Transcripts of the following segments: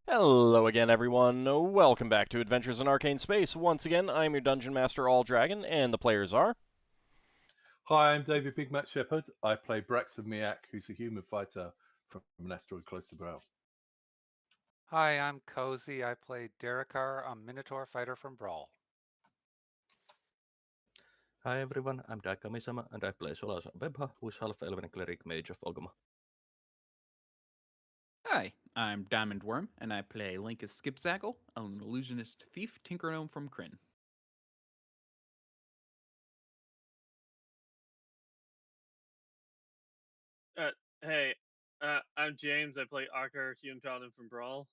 Hello again, everyone. Welcome back to Adventures in Arcane Space. Once again, I'm your Dungeon Master, All Dragon, and the players are... Hi, I'm David Big Mac Shepherd. I play Braxon Miacc, who's a human fighter from an asteroid close to Brow. Hi, I'm Cozy. I play Darrakar, a Minotaur fighter from Brawl. Hi everyone, I'm Dakami-sama and I play Solas Ebha, who's Half-Elven Cleric Mage of Anghammarand. Hi, I'm Diamond Worm, and I play Lankas Skipzaggle, an Illusionist thief tinker gnome from Kryn. Hey, I'm James. I play Ockar, Human Paladin from Brawl.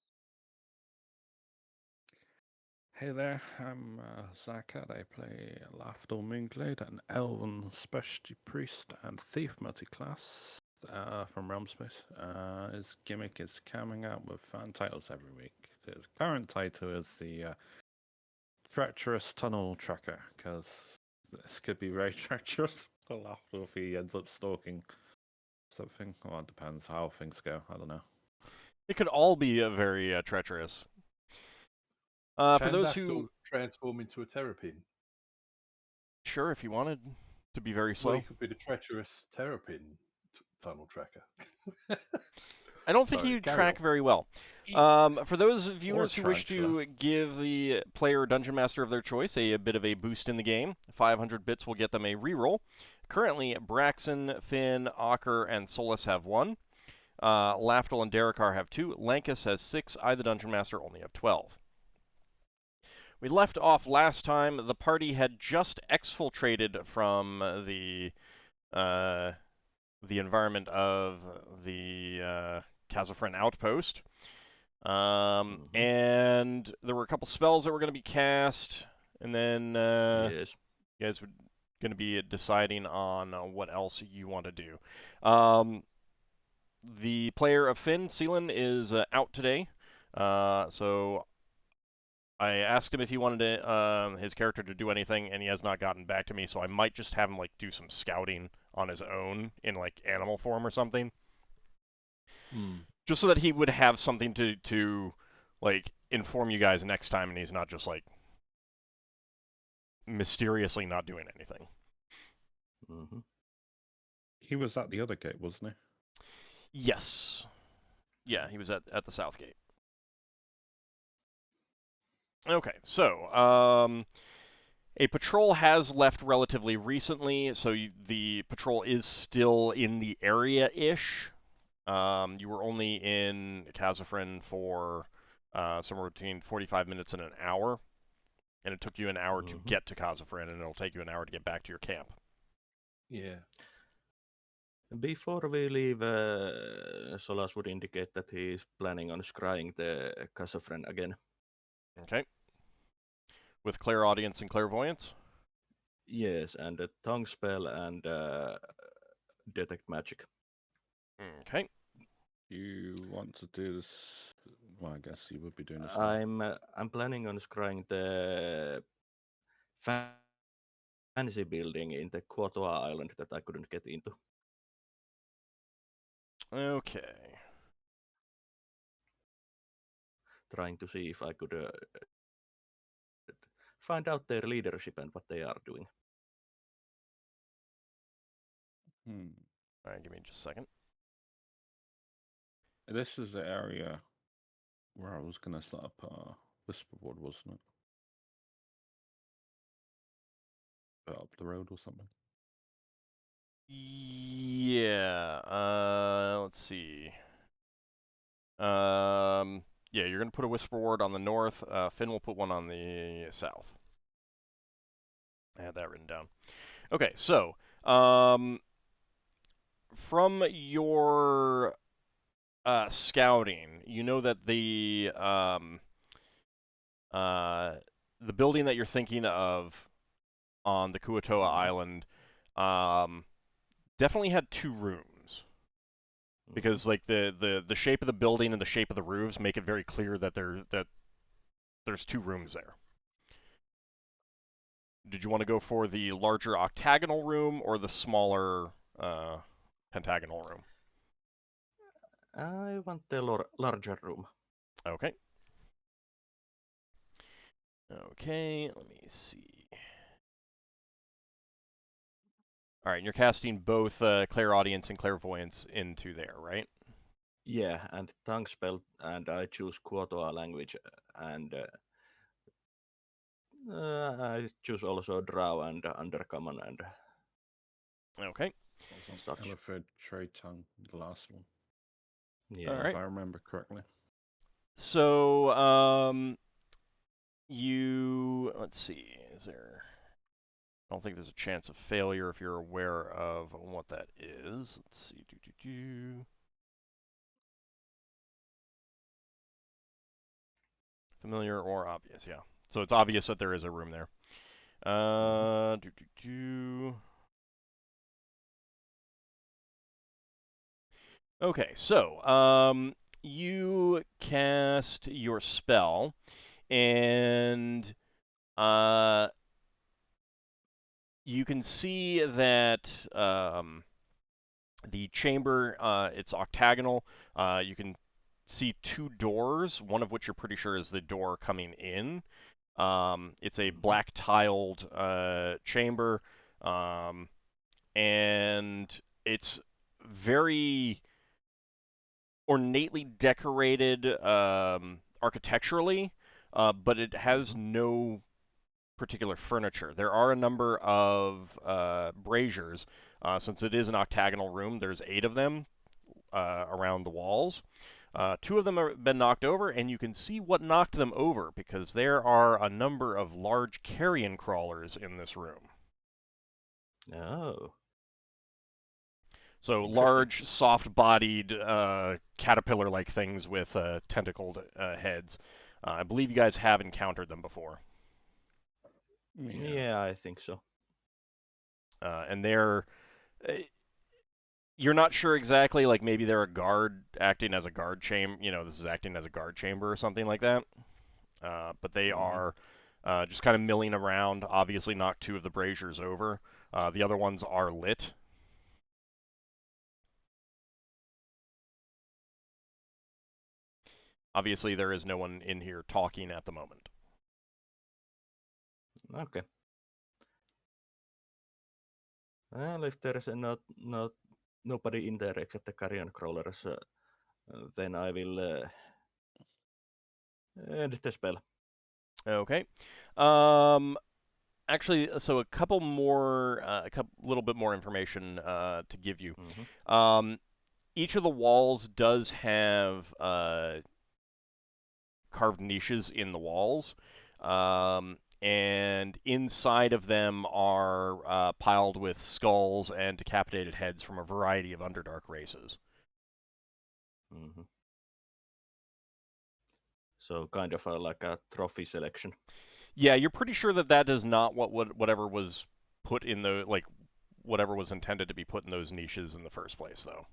Hey there, I'm Zakhan. I play Lafdul Moonglade, an Elven Specialty Priest and Thief multiclass from Realm Space. His gimmick is coming out with fan titles every week. His current title is the Treacherous Tunnel Tracker, because this could be very treacherous for Lafdul if he ends up stalking something. Well, it depends how things go, I don't know. It could all be very treacherous. For those who... transform into a terrapin? Sure, if you wanted to be very slow. Well, he could be the treacherous terrapin tunnel tracker. I don't think Sorry, he'd carry track on. very well. For those viewers who wish tarantula. to give the player or dungeon master of their choice a bit of a boost in the game, 500 bits will get them a reroll. Currently, Braxon, Finn, Ockar, and Solas have 1. Lafdul and Darrakar have 2. Lankas has 6. I, the dungeon master, only have 12. We left off last time. The party had just exfiltrated from the environment of the Kazafren outpost. And there were a couple spells that were going to be cast, and then Yes. you guys were going to be deciding on what else you want to do. The player of Finn, Seelan, is out today, so I asked him if he wanted to, his character to do anything, and he has not gotten back to me, so I might just have him do some scouting on his own in animal form or something. Just so that he would have something to inform you guys next time, and he's not just mysteriously not doing anything. He was at the other gate, wasn't he? Yes. Yeah, he was at the south gate. Okay, so a patrol has left relatively recently, so the patrol is still in the area-ish. You were only in Kazafren for somewhere between 45 minutes and an hour, and it took you an hour to get to Kazafren, and it'll take you an hour to get back to your camp. Yeah. Before we leave, Solas would indicate that he is planning on scrying the Kazafren again. Okay. With clairaudience and clairvoyance? Yes, and a tongue spell and detect magic. Okay. You want to do this? Well, I guess you would be doing this. I'm planning on scrying the fancy building in the Kotoa Island that I couldn't get into. Okay. Trying to see if I could find out their leadership and what they are doing. Alright, give me just a second. This is the area where I was going to set up a Whisperboard, wasn't it? Up the road or something? Yeah, let's see. Yeah, you're going to put a Whisper Ward on the north. Finn will put one on the south. I had that written down. Okay, so, from your scouting, you know that the building that you're thinking of on the Kuatoa Island definitely had 2 rooms. Because the shape of the building and the shape of the roofs make it very clear that there's 2 rooms there. Did you want to go for the larger octagonal room or the smaller pentagonal room? I want the larger room. Okay. Okay, let me see. All right, and you're casting both Clairaudience and Clairvoyance into there, right? Yeah, and tongue spell, and I choose Quotoa language, and I choose also Drow and Undercommon and Okay. Also, Such. Elephant Trade Tongue, the last one, yeah. All right. if I remember correctly. So, let's see, is there... I don't think there's a chance of failure if you're aware of what that is. Let's see. Familiar or obvious, yeah. So it's obvious that there is a room there. Okay, so you cast your spell, and you can see that the chamber, it's octagonal. You can see two doors, one of which you're pretty sure is the door coming in. It's a black tiled chamber, and it's very ornately decorated architecturally, but it has no particular furniture. There are a number of braziers. Since it is an octagonal room, there's 8 of them around the walls. 2 of them have been knocked over, and you can see what knocked them over, because there are a number of large carrion crawlers in this room. Oh. So Interesting. large, soft-bodied, caterpillar-like things with tentacled heads. I believe you guys have encountered them before. Yeah, I think so. And they're... you're not sure exactly, like maybe they're a guard acting as a guard chamber. You know, this is acting as a guard chamber or something like that. But they are just kind of milling around. Obviously knocked 2 of the braziers over. The other ones are lit. Obviously, there is no one in here talking at the moment. Okay. Well, if there is nobody in there except the carrion crawlers, then I will end the spell. Okay. Actually, so a couple more, little bit more information to give you. Each of the walls does have carved niches in the walls, and inside of them are piled with skulls and decapitated heads from a variety of Underdark races. So kind of like a trophy selection. Yeah, you're pretty sure that that is not whatever was put in the, like, whatever was intended to be put in those niches in the first place, though.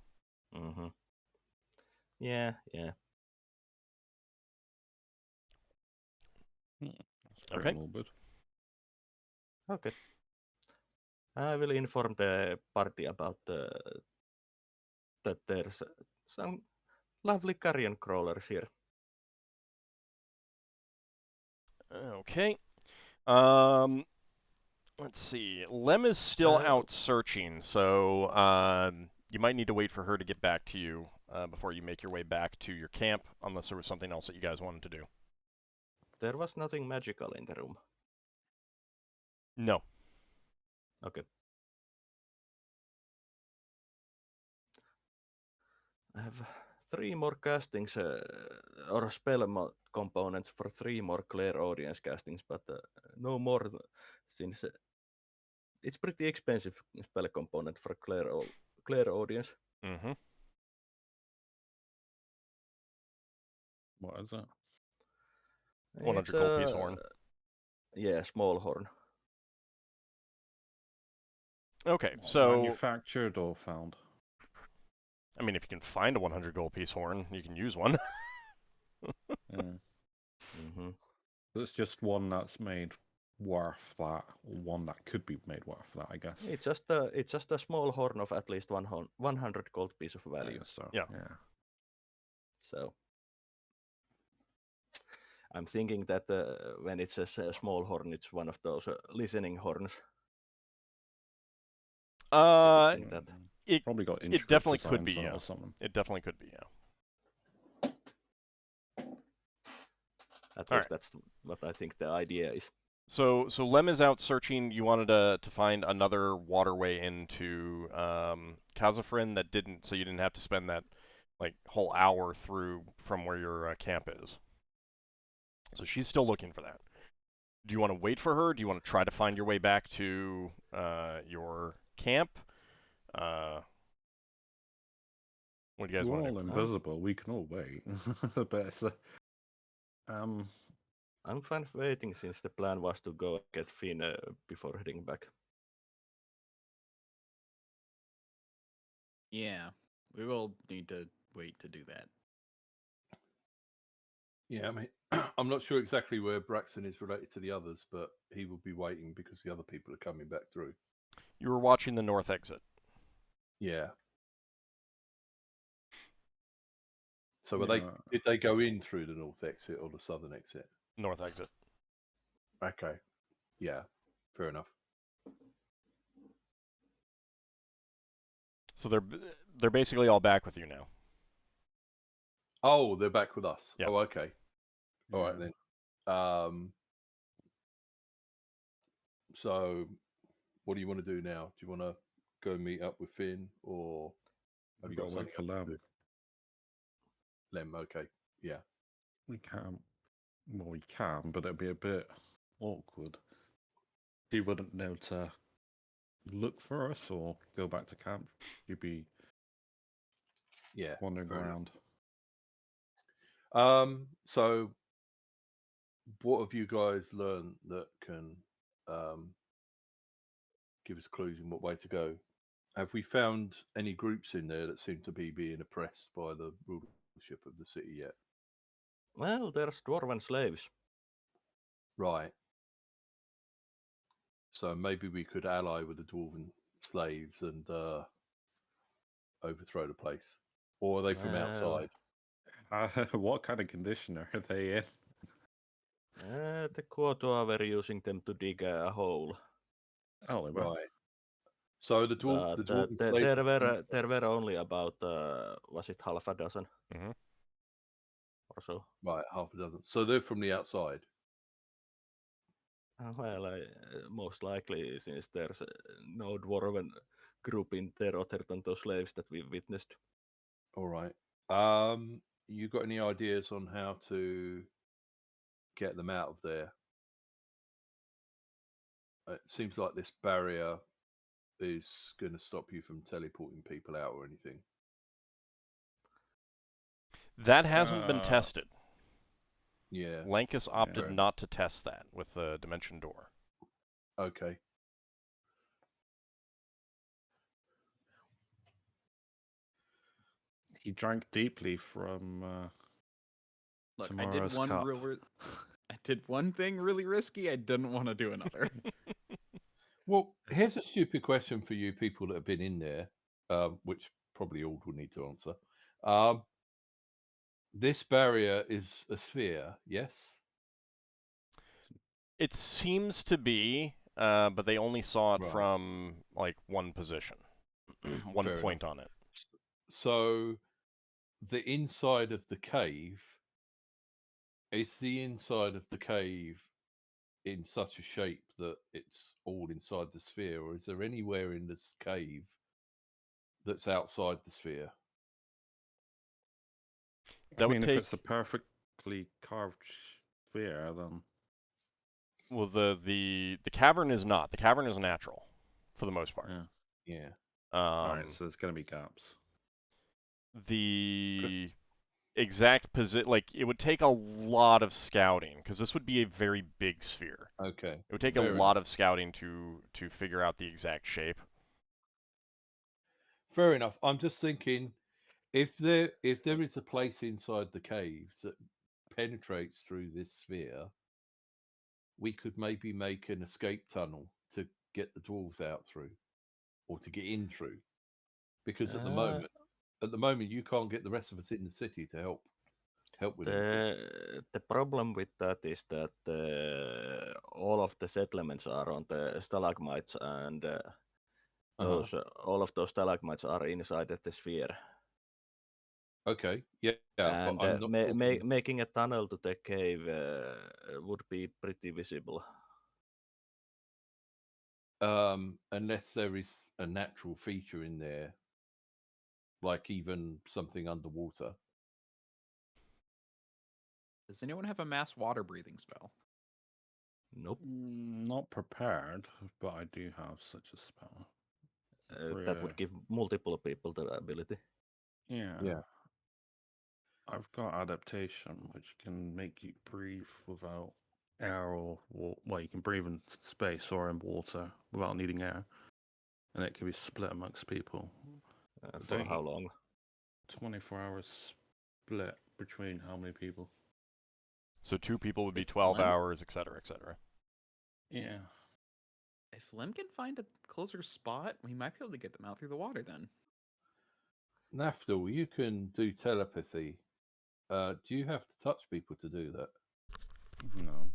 Yeah. That's pretty morbid. Okay. I will inform the party about that there's some lovely carrion crawlers here. Okay. Let's see. Lem is still out searching, so you might need to wait for her to get back to you before you make your way back to your camp, unless there was something else that you guys wanted to do. There was nothing magical in the room. No. Okay. I have 3 more castings or spell components for 3 more Clairaudience castings, but no more since it's pretty expensive spell component for Clairaudience. What is it? 100 gold piece horn. Yeah, small horn. Okay, so... Manufactured or found? I mean, if you can find a 100 gold piece horn, you can use one. It's just one that's made worth that, or one that could be made worth that, I guess. It's just a small horn of at least 100 gold piece of value. Yeah. So I'm thinking that when it says a small horn, it's one of those listening horns. Think that. It Probably got it definitely intricate could be, designs on it yeah. or something. It definitely could be, yeah. At All least that's what I think the idea is. So Lem is out searching. You wanted to find another waterway into Kazafrin that didn't, so you didn't have to spend that like whole hour through from where your camp is. So she's still looking for that. Do you want to wait for her? Do you want to try to find your way back to your camp? What do you guys We're want to all do? invisible. We can all wait. But it's, I'm fine with waiting since the plan was to go get Finn before heading back. Yeah, we will need to wait to do that. Yeah, I mean, I'm not sure exactly where Braxon is related to the others, but he will be waiting because the other people are coming back through. You were watching the north exit. Yeah. So Yeah. did they go in through the north exit or the southern exit? North exit. Okay. Yeah. Fair enough. So they're basically all back with you now. Oh, they're back with us. Yep. Oh, okay. All right Yeah. then. So what do you want to do now? Do you want to go meet up with Finn, or have you We've got got to wait something for else to Lem. do? Lem, okay. Yeah. We can. Well, we can, but it'd be a bit awkward. He wouldn't know to look for us or go back to camp. He'd be Yeah. wandering fair enough. around. So what have you guys learned that can give us clues in what way to go? Have we found any groups in there that seem to be being oppressed by the rulership of the city yet? Well, there's dwarven slaves. Right. So maybe we could ally with the dwarven slaves and overthrow the place. Or are they from outside? What kind of condition are they in? The Quotua were using them to dig a hole. Oh, they were. Right. So the dwarven slaves there were only about was it half a dozen Mm-hmm. or so. right, half a dozen. So they're from the outside. Well, most likely, since there's no dwarven group in there other than those slaves that we witnessed. All right. You got any ideas on how to get them out of there? It seems like this barrier is going to stop you from teleporting people out or anything. That hasn't been tested. Yeah. Lankas opted fair. not to test that with the Dimension Door. Okay. He drank deeply from Look, tomorrow's cup. I did one thing really risky. I didn't want to do another. Well, here's a stupid question for you people that have been in there, which probably all will need to answer. This barrier is a sphere, yes? It seems to be, but they only saw it Right. from like one position, one Fair point enough. on it. So the inside of the cave, is the inside of the cave in such a shape that it's all inside the sphere, or is there anywhere in this cave that's outside the sphere? That I would mean, take. if it's a perfectly carved sphere, then Well, the cavern is not. The cavern is natural, for the most part. Yeah. All right, so there's going to be gaps. The exact position, like it would take a lot of scouting because this would be a very big sphere. Okay. It would take Fair a enough. lot of scouting to figure out the exact shape. Fair enough. I'm just thinking, if there is a place inside the caves that penetrates through this sphere, we could maybe make an escape tunnel to get the dwarves out through, or to get in through. Because at the moment you can't get the rest of us in the city to help help with anything. The problem with that is that all of the settlements are on the stalagmites, and all of those stalagmites are inside the sphere. Okay, yeah, And but I'm not talking... making a tunnel to the cave would be pretty visible. Unless there is a natural feature in there, like even something underwater. Does anyone have a mass water breathing spell? Nope. Not prepared, but I do have such a spell. That would give multiple people the ability. Yeah. I've got adaptation, which can make you breathe without air or well, you can breathe in space or in water without needing air, and it can be split amongst people. For how long? 24 hours split between how many people? So 2 people would be If 12 Lem- hours, etc., etc. Yeah. If Lem can find a closer spot, we might be able to get them out through the water then. Lafdul, you can do telepathy. Do you have to touch people to do that? No.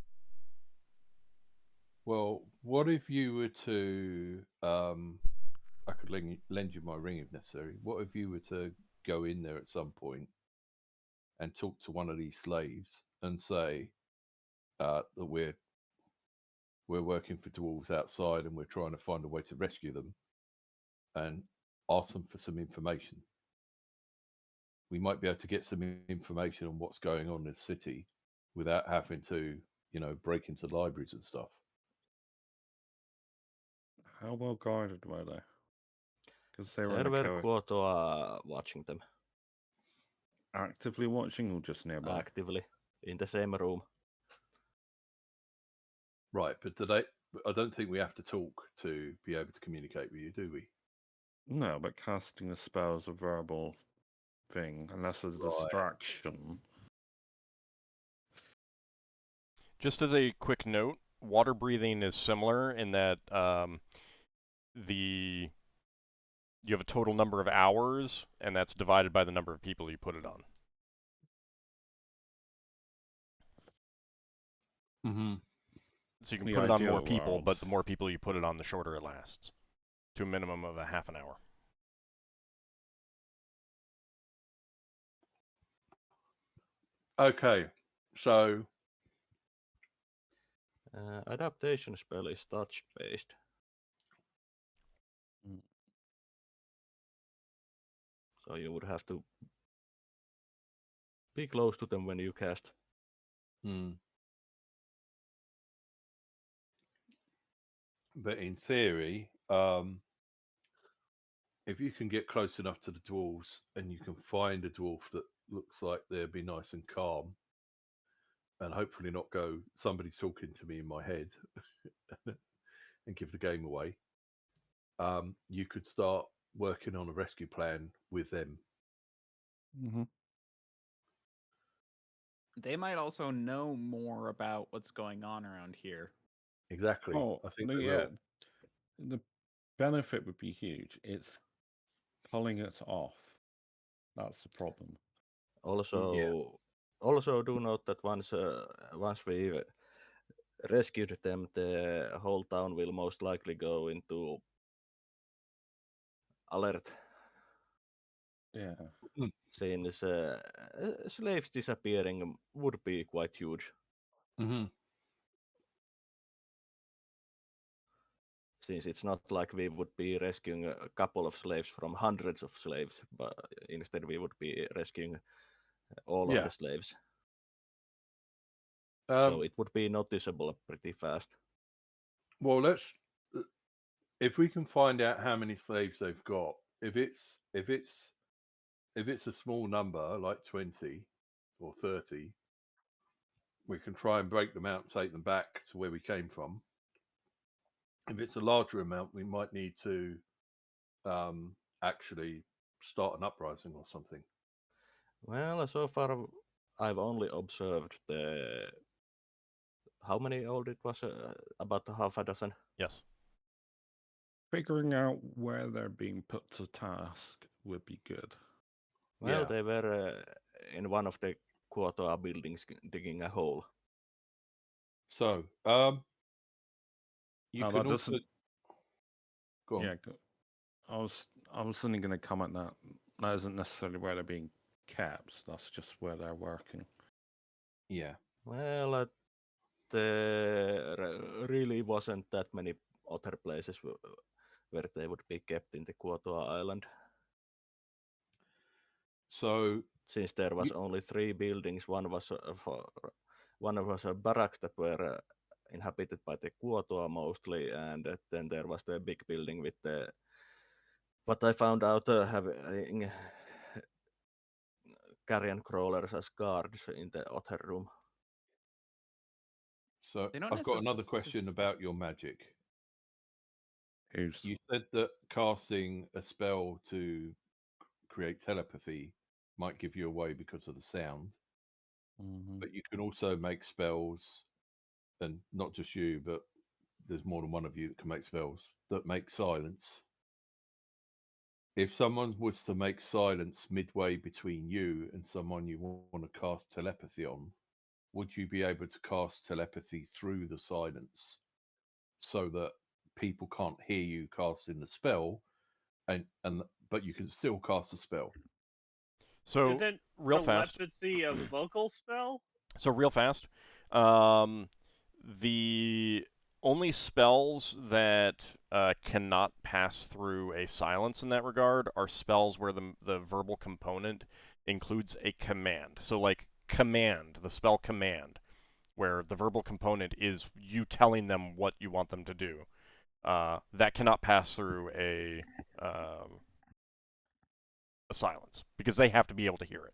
Well, what if you were to... I could lend you my ring if necessary. What if you were to go in there at some point and talk to one of these slaves and say that we're working for dwarves outside and we're trying to find a way to rescue them, and ask them for some information? We might be able to get some information on what's going on in the city without having to, break into libraries and stuff. How well guarded were they? Because they were There in a were cave. Quotoa watching them Actively watching or just nearby? actively in the same room. Right, but I don't think we have to talk to be able to communicate with you, do we? No, but casting a spell is a verbal thing, unless there's a Right. distraction. Just as a quick note, water breathing is similar in that you have a total number of hours, and that's divided by the number of people you put it on. Mm-hmm. So you can The put it on more ideal people, world. but the more people you put it on, the shorter it lasts, to a minimum of a half an hour. Okay, so Adaptation spell is touch based. Mm. So you would have to be close to them when you cast. But in theory, if you can get close enough to the dwarves and you can find a dwarf that looks like they'd be nice and calm, and hopefully not go, somebody's talking to me in my head, and give the game away, you could start working on a rescue plan with them. Mm-hmm. They might also know more about what's going on around here. Exactly. Oh, I think the, they yeah. will. The benefit would be huge. It's pulling it off. That's the problem. Also do note that once we rescued them, the whole town will most likely go into alert. Yeah. Since slaves disappearing would be quite huge. Mm-hmm. Since it's not like we would be rescuing a couple of slaves from hundreds of slaves, but instead we would be rescuing all of the slaves. So it would be noticeable pretty fast. Well, if we can find out how many slaves they've got, if it's a small number like 20 or 30, we can try and break them out and take them back to where we came from. If it's a larger amount, we might need to actually start an uprising or something. Well, so far I've only observed how many old it was? About half a dozen. Yes. Figuring out where they're being put to task would be good. Well, they were in one of the Kuotoa buildings digging a hole. So, you No, can that also doesn't. go on. Yeah, I was only going to comment that that isn't necessarily where they're being kept. That's just where they're working. Yeah. Well, there really wasn't that many other places where they would be kept in the Kuotoa Island. So, Since there was only 3 buildings, one was a barracks that were inhabited by the Kuotoa mostly, and then there was the big building with the. What I found out having carrion crawlers as guards in the other room. so They don't I've got another necess- question about your magic. Who's You said that casting a spell to create telepathy might give you away because of the sound, Mhm. but you can also make spells, and not just you, but there's more than one of you that can make spells that make silence. If someone was to make silence midway between you and someone you want to cast telepathy on, would you be able to cast telepathy through the silence so that people can't hear you casting the spell, and but you can still cast a spell? So Isn't real fast. telepathy a vocal spell? So real fast. The only spells that cannot pass through a silence in that regard are spells where the verbal component includes a command. So like command, the spell command, where the verbal component is you telling them what you want them to do. That cannot pass through a silence because they have to be able to hear it.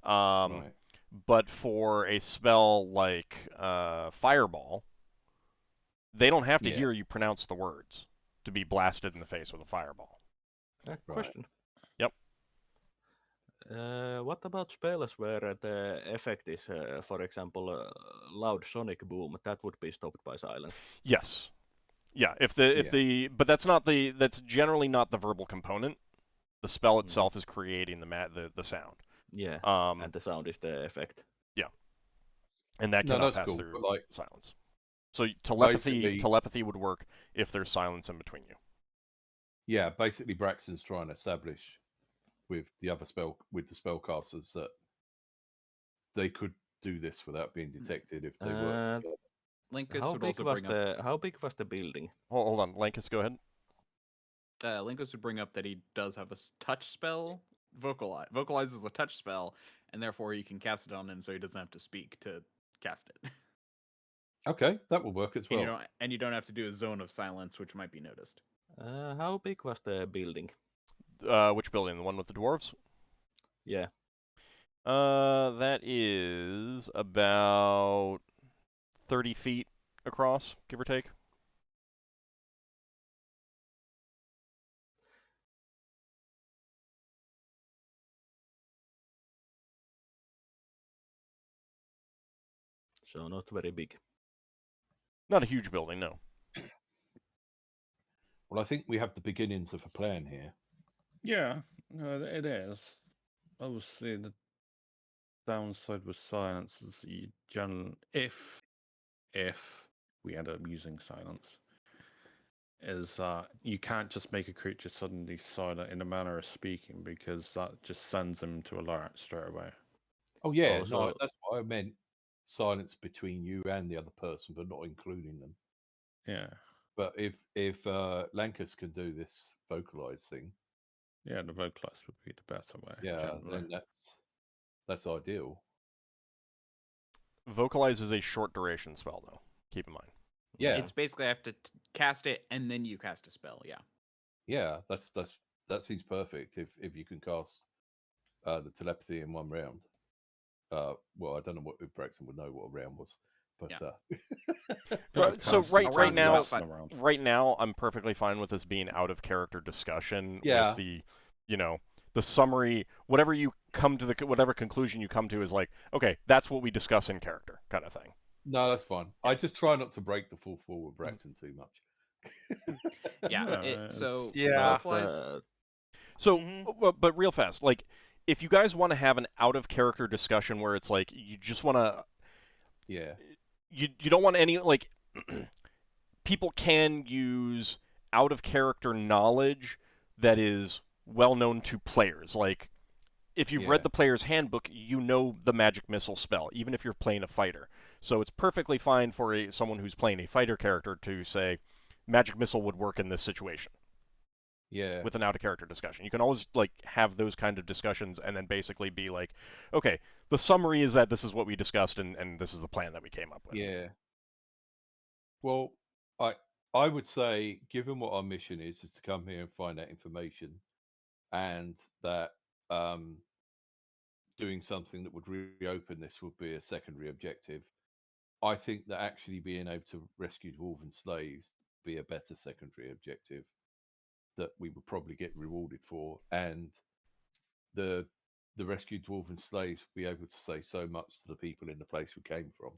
Right. But for a spell like Fireball, they don't have to Yeah. hear you pronounce the words to be blasted in the face with a fireball. Question. Yep. What about spells where the effect is, for example, loud sonic boom? That would be stopped by silence. Yes. Yeah. But that's generally not the verbal component. The spell itself is creating the sound. Yeah. And the sound is the effect. Yeah. And that No, cannot that's pass cool. through But like, silence. So Basically- telepathy would work if there's silence in between you. yeah, basically Braxton's trying to establish with the spellcasters that they could do this without being detected if they were. Linkus How would big also was bring up. how big was the building? Hold on, Lankas, go ahead. Linkus would bring up that he does have a touch spell. Vocalize is a touch spell, and therefore you can cast it on him, so he doesn't have to speak to cast it. Okay, that will work as And well. you don't have to do a zone of silence, which might be noticed. How big was the building? Which building? The one with the dwarves? Yeah. That is about 30 feet across, give or take. So not very big. Not a huge building, no. Well, I think we have the beginnings of a plan here. Yeah, no, it is. Obviously, the downside with silence is you if we end up using silence, is you can't just make a creature suddenly silent in a manner of speaking because that just sends them to alert straight away. Oh yeah, Also- no, that's what I meant. Silence between you and the other person, but not including them. Yeah, But if Lankas can do this vocalize thing, yeah, the vocalize would be the better way. yeah, generally. then that's ideal. Vocalize is a short duration spell, though. Keep in mind. Yeah, It's basically I have to cast it and then you cast a spell. Yeah. yeah, that seems perfect if you can cast the telepathy in one round. Well, I don't know if Braxton would know what a round was, but So Cast right it round is now, about around. right now, I'm perfectly fine with this being out of character discussion. Yeah. With the summary, whatever conclusion you come to is like, okay, that's what we discuss in character, kind of thing. no, that's fine. I just try not to break the fourth wall with Braxton too much. Yeah. No, So Yeah. vocalize. So, but real fast, like, if you guys want to have an out of character discussion where it's like you just want to, Yeah. you don't want any like people can use out of character knowledge that is well known to players. Like if you've Yeah. read the player's handbook, you know the magic missile spell, even if you're playing a fighter. So it's perfectly fine for someone who's playing a fighter character to say, magic missile would work in this situation. Yeah. With an out of character discussion, you can always like have those kind of discussions, and then basically be like, okay, the summary is that this is what we discussed, and this is the plan that we came up with. Yeah. Well, I would say, given what our mission is to come here and find out information, and that doing something that would reopen this would be a secondary objective. I think that actually being able to rescue dwarven slaves would be a better secondary objective that we would probably get rewarded for, and the rescued dwarven slaves would be able to say so much to the people in the place we came from.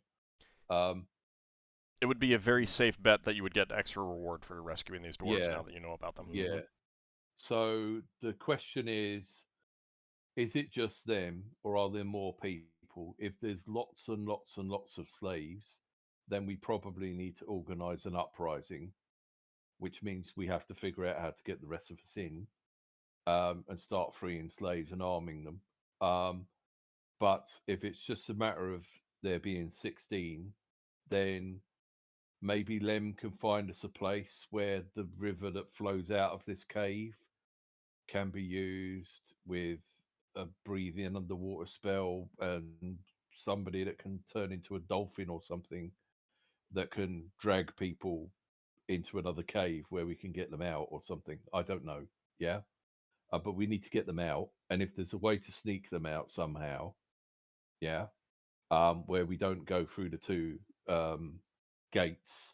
It would be a very safe bet that you would get extra reward for rescuing these dwarves Yeah. now that you know about them. Yeah. So the question is it just them, or are there more people? If there's lots and lots and lots of slaves, then we probably need to organize an uprising, which means we have to figure out how to get the rest of us in, and start freeing slaves and arming them. But if it's just a matter of there being 16, then maybe Lem can find us a place where the river that flows out of this cave can be used with a breathing underwater spell, and somebody that can turn into a dolphin or something that can drag people into another cave where we can get them out or something. I don't know. Yeah. But we need to get them out. And if there's a way to sneak them out somehow, yeah, where we don't go through the two gates,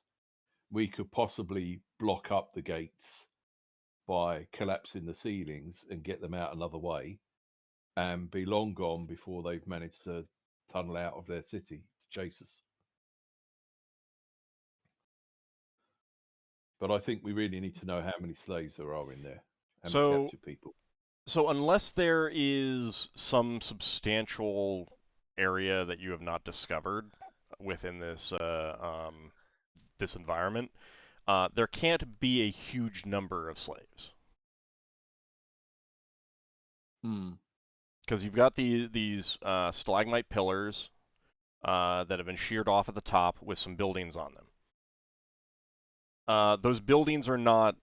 we could possibly block up the gates by collapsing the ceilings and get them out another way, and be long gone before they've managed to tunnel out of their city to chase us. But I think we really need to know how many slaves there are in there, how many captured people. So unless there is some substantial area that you have not discovered within this this environment, there can't be a huge number of slaves. Because you've got these stalagmite pillars that have been sheared off at the top with some buildings on them. Those buildings are not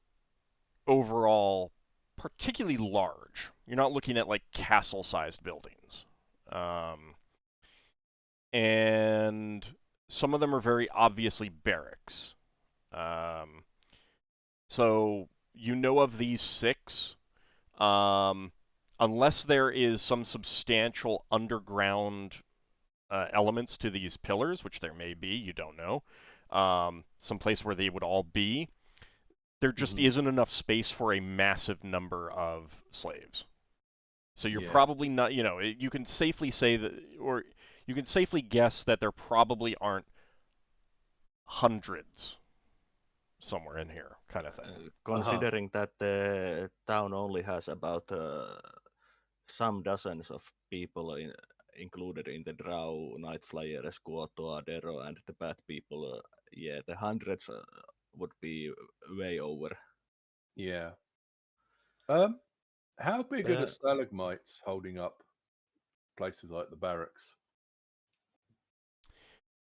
overall particularly large. You're not looking at like castle-sized buildings. And some of them are very obviously barracks. So you know of these 6. Unless there is some substantial underground elements to these pillars, which there may be, you don't know, some place where they would all be, there just isn't enough space for a massive number of slaves. So you're probably not, you can safely say that, or you can safely guess that there probably aren't hundreds somewhere in here, kind of thing. Considering that the town only has about some dozens of people included in the Drow, Night Flyer, Squato, Adero, and the bad people, the hundreds would be way over. Yeah. How big are the stalagmites holding up places like the barracks?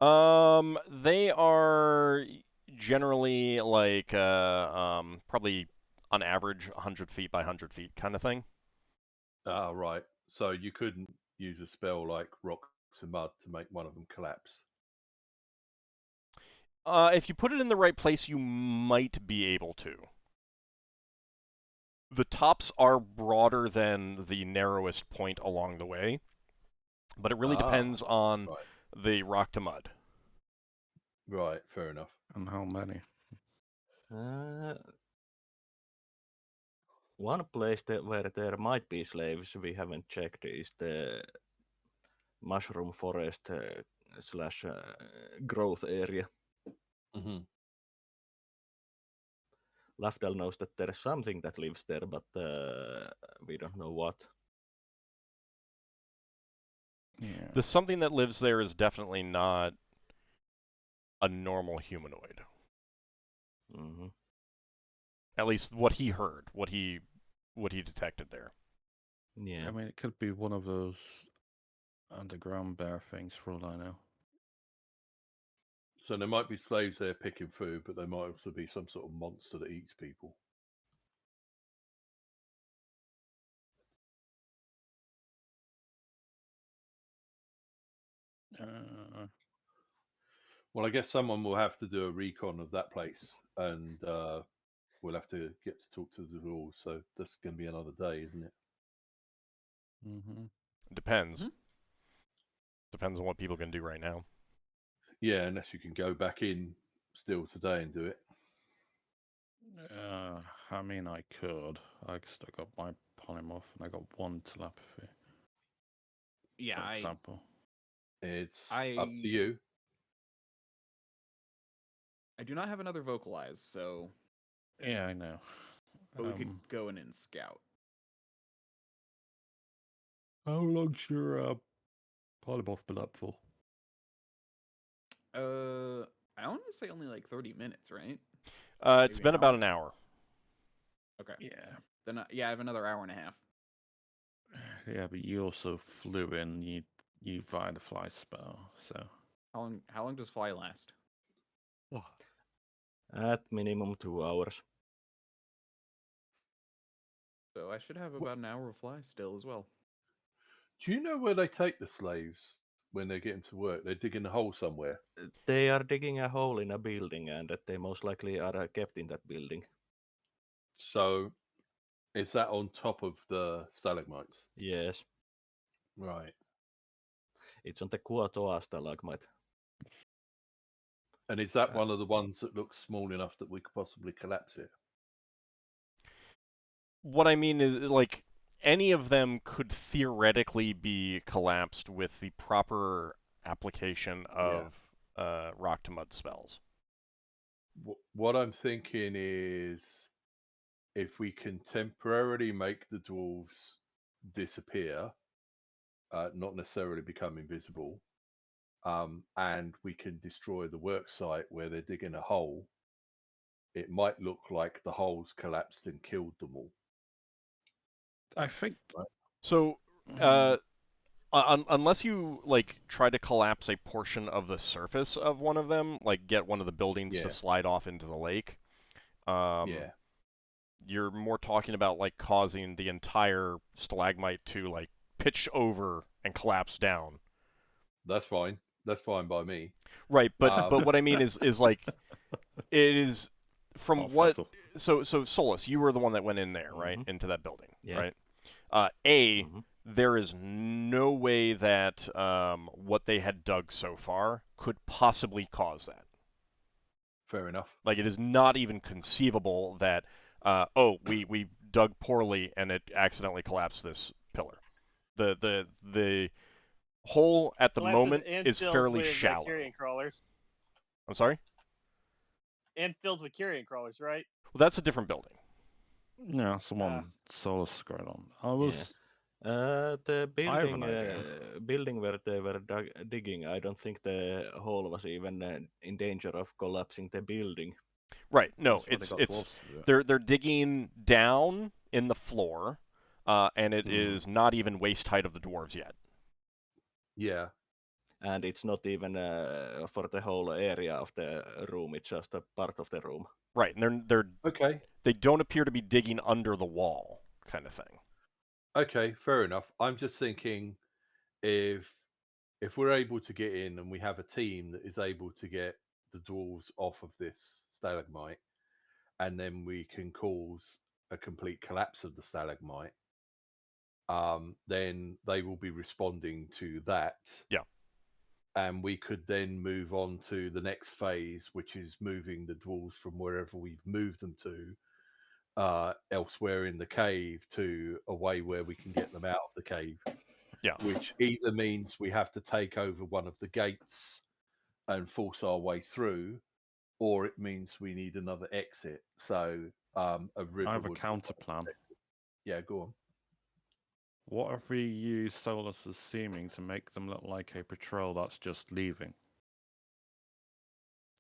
They are generally like probably on average 100 feet by 100 feet kind of thing. Ah, right. So you couldn't use a spell like Rocks and Mud to make one of them collapse. If you put it in the right place, you might be able to. The tops are broader than the narrowest point along the way, but it really depends on the rock to mud. Right, fair enough. And how many? One place where there might be slaves we haven't checked is the mushroom forest / growth area. Lafdul knows that there is something that lives there, but we don't know what. Yeah. The something that lives there is definitely not a normal humanoid. Mm-hmm. At least what he heard, what he detected there. Yeah. I mean, it could be one of those underground bear things for all I know. So there might be slaves there picking food, but there might also be some sort of monster that eats people. Well, I guess someone will have to do a recon of that place, and we'll have to get to talk to the dwarves. So that's going to be another day, isn't it? Mm-hmm. Depends. Mhm. Depends on what people can do right now. Yeah, unless you can go back in still today and do it. I mean, I could. I still got my polymorph, and I got 1 telepathy, Yeah, for example. It's up I to you. I do not have another vocalize, so Yeah, I know. but we could go in and scout. How long's your polymorph been up for? I want to say only like 30 minutes, right? It's Maybe been an about hour? an hour. Okay. Yeah. Then yeah, I have another hour and a half. Yeah, but you also flew in. You via the fly spell, so. How long does fly last? At minimum 2 hours. So I should have about an hour of fly still as well. Do you know where they take the slaves when they get them to work? They're digging a hole somewhere. They are digging a hole in a building, and that they most likely are kept in that building. So is that on top of the stalagmites? Yes, Right. it's on the Kuotoa stalagmite. And is that one of the ones that looks small enough that we could possibly collapse it? What I mean is, like, any of them could theoretically be collapsed with the proper application of rock to mud spells. What I'm thinking is if we can temporarily make the dwarves disappear, not necessarily become invisible, and we can destroy the work site where they're digging a hole, it might look like the holes collapsed and killed them all. I think. So, Mm, unless you like try to collapse a portion of the surface of one of them, like get one of the buildings to Yeah. slide off into the lake, Yeah. you're more talking about like causing the entire stalagmite to like pitch over and collapse down. That's fine. That's fine by me. Right, but what I mean is like it is from I'll what settle. so Solas, you were the one that went in there, right, Mhm. into that building, Yeah. right? Mhm. There is no way that what they had dug so far could possibly cause that. Fair enough. Like, it is not even conceivable that, we dug poorly and it accidentally collapsed this pillar. The hole at the Collapses moment and is fills fairly with shallow. carrion crawlers. I'm sorry? And filled with carrion crawlers, right? Well, that's a different building. Yeah, someone Solas going on. I Yeah. was. The I have an building, idea. building where they were digging, I don't think the hole was even in danger of collapsing the building. Right. No, That's why they got it's dwarves to do it. they're digging down in the floor, and it is not even waist height of the dwarves yet. Yeah. And it's not even for the whole area of the room. It's just a part of the room. Right, and they're Okay. they don't appear to be digging under the wall, kind of thing. Okay, fair enough. I'm just thinking if we're able to get in and we have a team that is able to get the dwarves off of this stalagmite, and then we can cause a complete collapse of the stalagmite, then they will be responding to that. Yeah. And we could then move on to the next phase, which is moving the dwarves from wherever we've moved them to elsewhere in the cave to a way where we can get them out of the cave. Yeah. Which either means we have to take over one of the gates and force our way through, or it means we need another exit. So a river I have a would counter plan. Yeah, go on. What if we use Solas as seeming to make them look like a patrol that's just leaving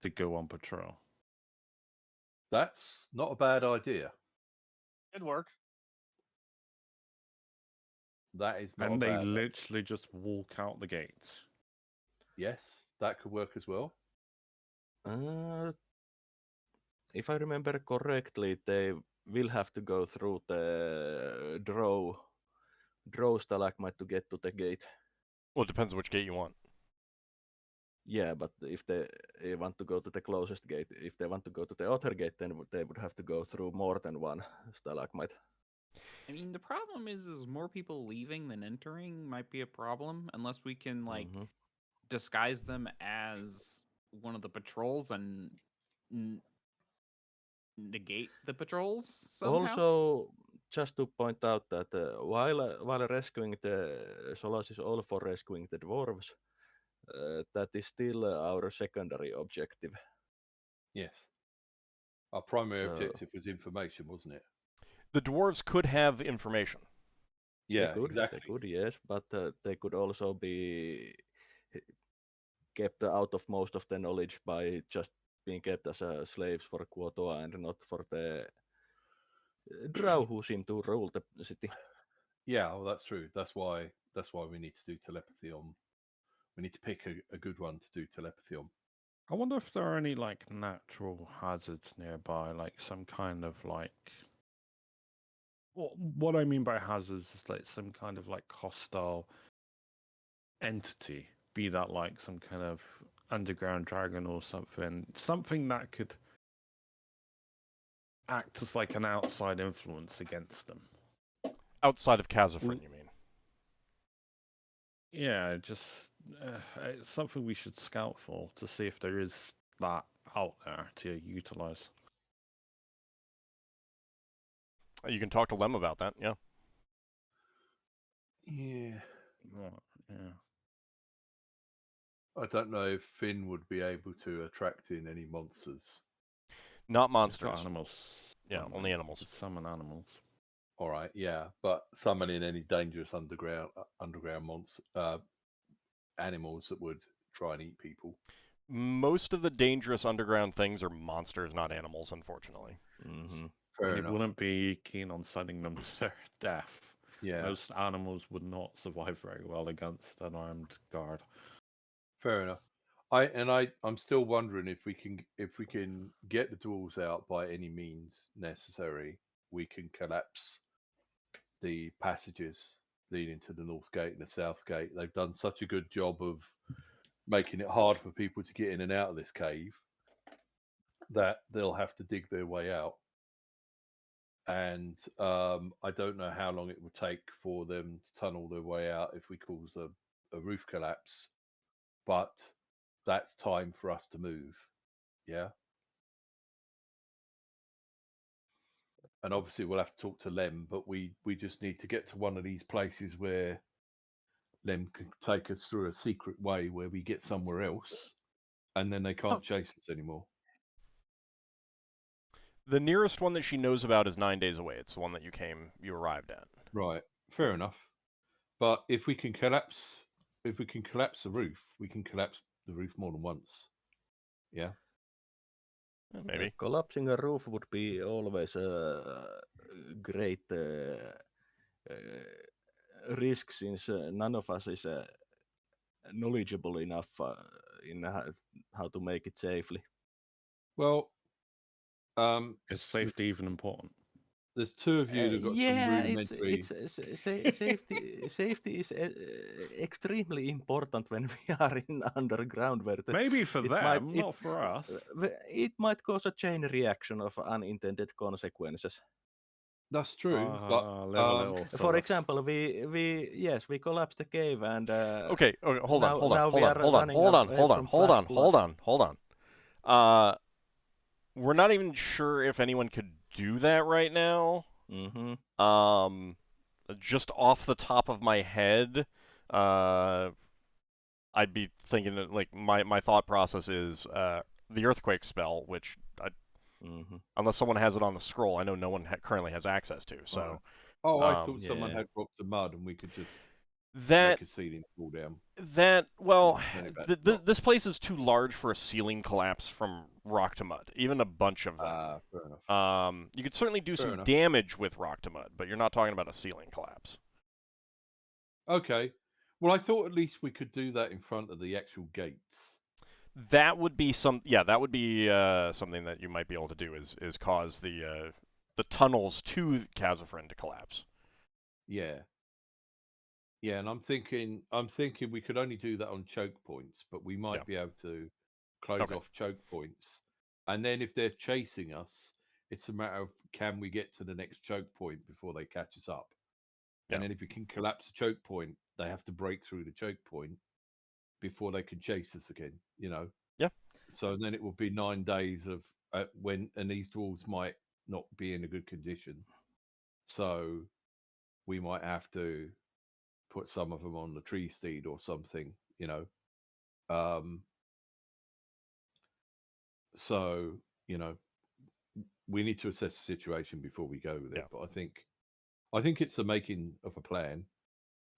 to go on patrol? That's not a bad idea. It'd work. That is not And a they bad idea. literally just walk out the gates. Yes, that could work as well. If I remember correctly, they will have to go through the draw stalagmite to get to the gate. Well, it depends which gate you want. Yeah, but if they want to go to the closest gate, if they want to go to the other gate, then they would have to go through more than one stalagmite. I mean, the problem is more people leaving than entering might be a problem unless we can like disguise them as one of the patrols and negate the patrols somehow. Also, just to point out that while rescuing the Solas is all for rescuing the dwarves, that is still our secondary objective. Yes. Our primary So- objective was information, wasn't it? The dwarves could have information. Yeah, They could, exactly. They could, yes, but they could also be kept out of most of the knowledge by just being kept as slaves for Quotoa and not for the drow who seem to rule the city. Yeah, well, that's true. That's why we need to do telepathy on. We need to pick a good one to do telepathy on. I wonder if there are any like natural hazards nearby, like some kind of like. What I mean by hazards is like some kind of like hostile entity, be that like some kind of underground dragon or something that could act as like an outside influence against them. Outside of Kazafrin, you mean? Yeah, just it's something we should scout for to see if there is that out there to utilize. You can talk to Lem about that, yeah. Yeah. Yeah. I don't know if Finn would be able to attract in any monsters. Not It's monsters. got animals. Yeah, only animals. Just summon animals. All right, yeah, but summoning any dangerous underground animals that would try and eat people. Most of the dangerous underground things are monsters, not animals, unfortunately. Fair And enough. you wouldn't be keen on sending them to their death. Yeah, Most animals would not survive very well against an armed guard. fair enough. I'm still wondering if we can get the dwarves out by any means necessary. We can collapse the passages leading to the north gate and the south gate. They've done such a good job of making it hard for people to get in and out of this cave that they'll have to dig their way out. And I don't know how long it would take for them to tunnel their way out if we cause a roof collapse, but that's time for us to move. Yeah. And obviously we'll have to talk to Lem, but we just need to get to one of these places where Lem can take us through a secret way where we get somewhere else, and then they can't chase us anymore. The nearest one that she knows about is 9 days away. It's the one that you arrived at. Right, fair enough. But if we can collapse the roof, we can collapse the roof more than once. Yeah. Maybe. Collapsing a roof would be always a great risk, since none of us is knowledgeable enough in how to make it safely. Well, Is safety even important? there's two of you that got some rudimentary. Safety is extremely important when we are in underground, where Maybe for them, not for us. It might cause a chain reaction of unintended consequences. That's true, For example, we collapsed the cave and Okay, hold on. We're not even sure if anyone could do that right now. Just off the top of my head, I'd be thinking that, like, my thought process is the earthquake spell, which unless someone has it on the scroll, I know no one currently has access to. So Oh, I thought Yeah. someone had blocks of mud and we could just That make a ceiling fall down. well, Turn it back to rock. this place is too large for a ceiling collapse from rock to mud. Even a bunch of them. Fair enough. You could certainly do Fair some enough. damage with rock to mud, but you're not talking about a ceiling collapse. Okay. Well, I thought at least we could do that in front of the actual gates. That would be something that you might be able to do is cause the tunnels to Khazafren to collapse. Yeah. Yeah, and I'm thinking we could only do that on choke points, but we might be able to close off choke points. And then if they're chasing us, it's a matter of can we get to the next choke point before they catch us up? Yeah. And then if we can collapse a choke point, they have to break through the choke point before they can chase us again, you know? Yeah. So then it will be 9 days of and these dwarves might not be in a good condition. So we might have to put some of them on the tree steed or something, you know. So, you know, we need to assess the situation before we go with it. Yeah. But I think it's the making of a plan.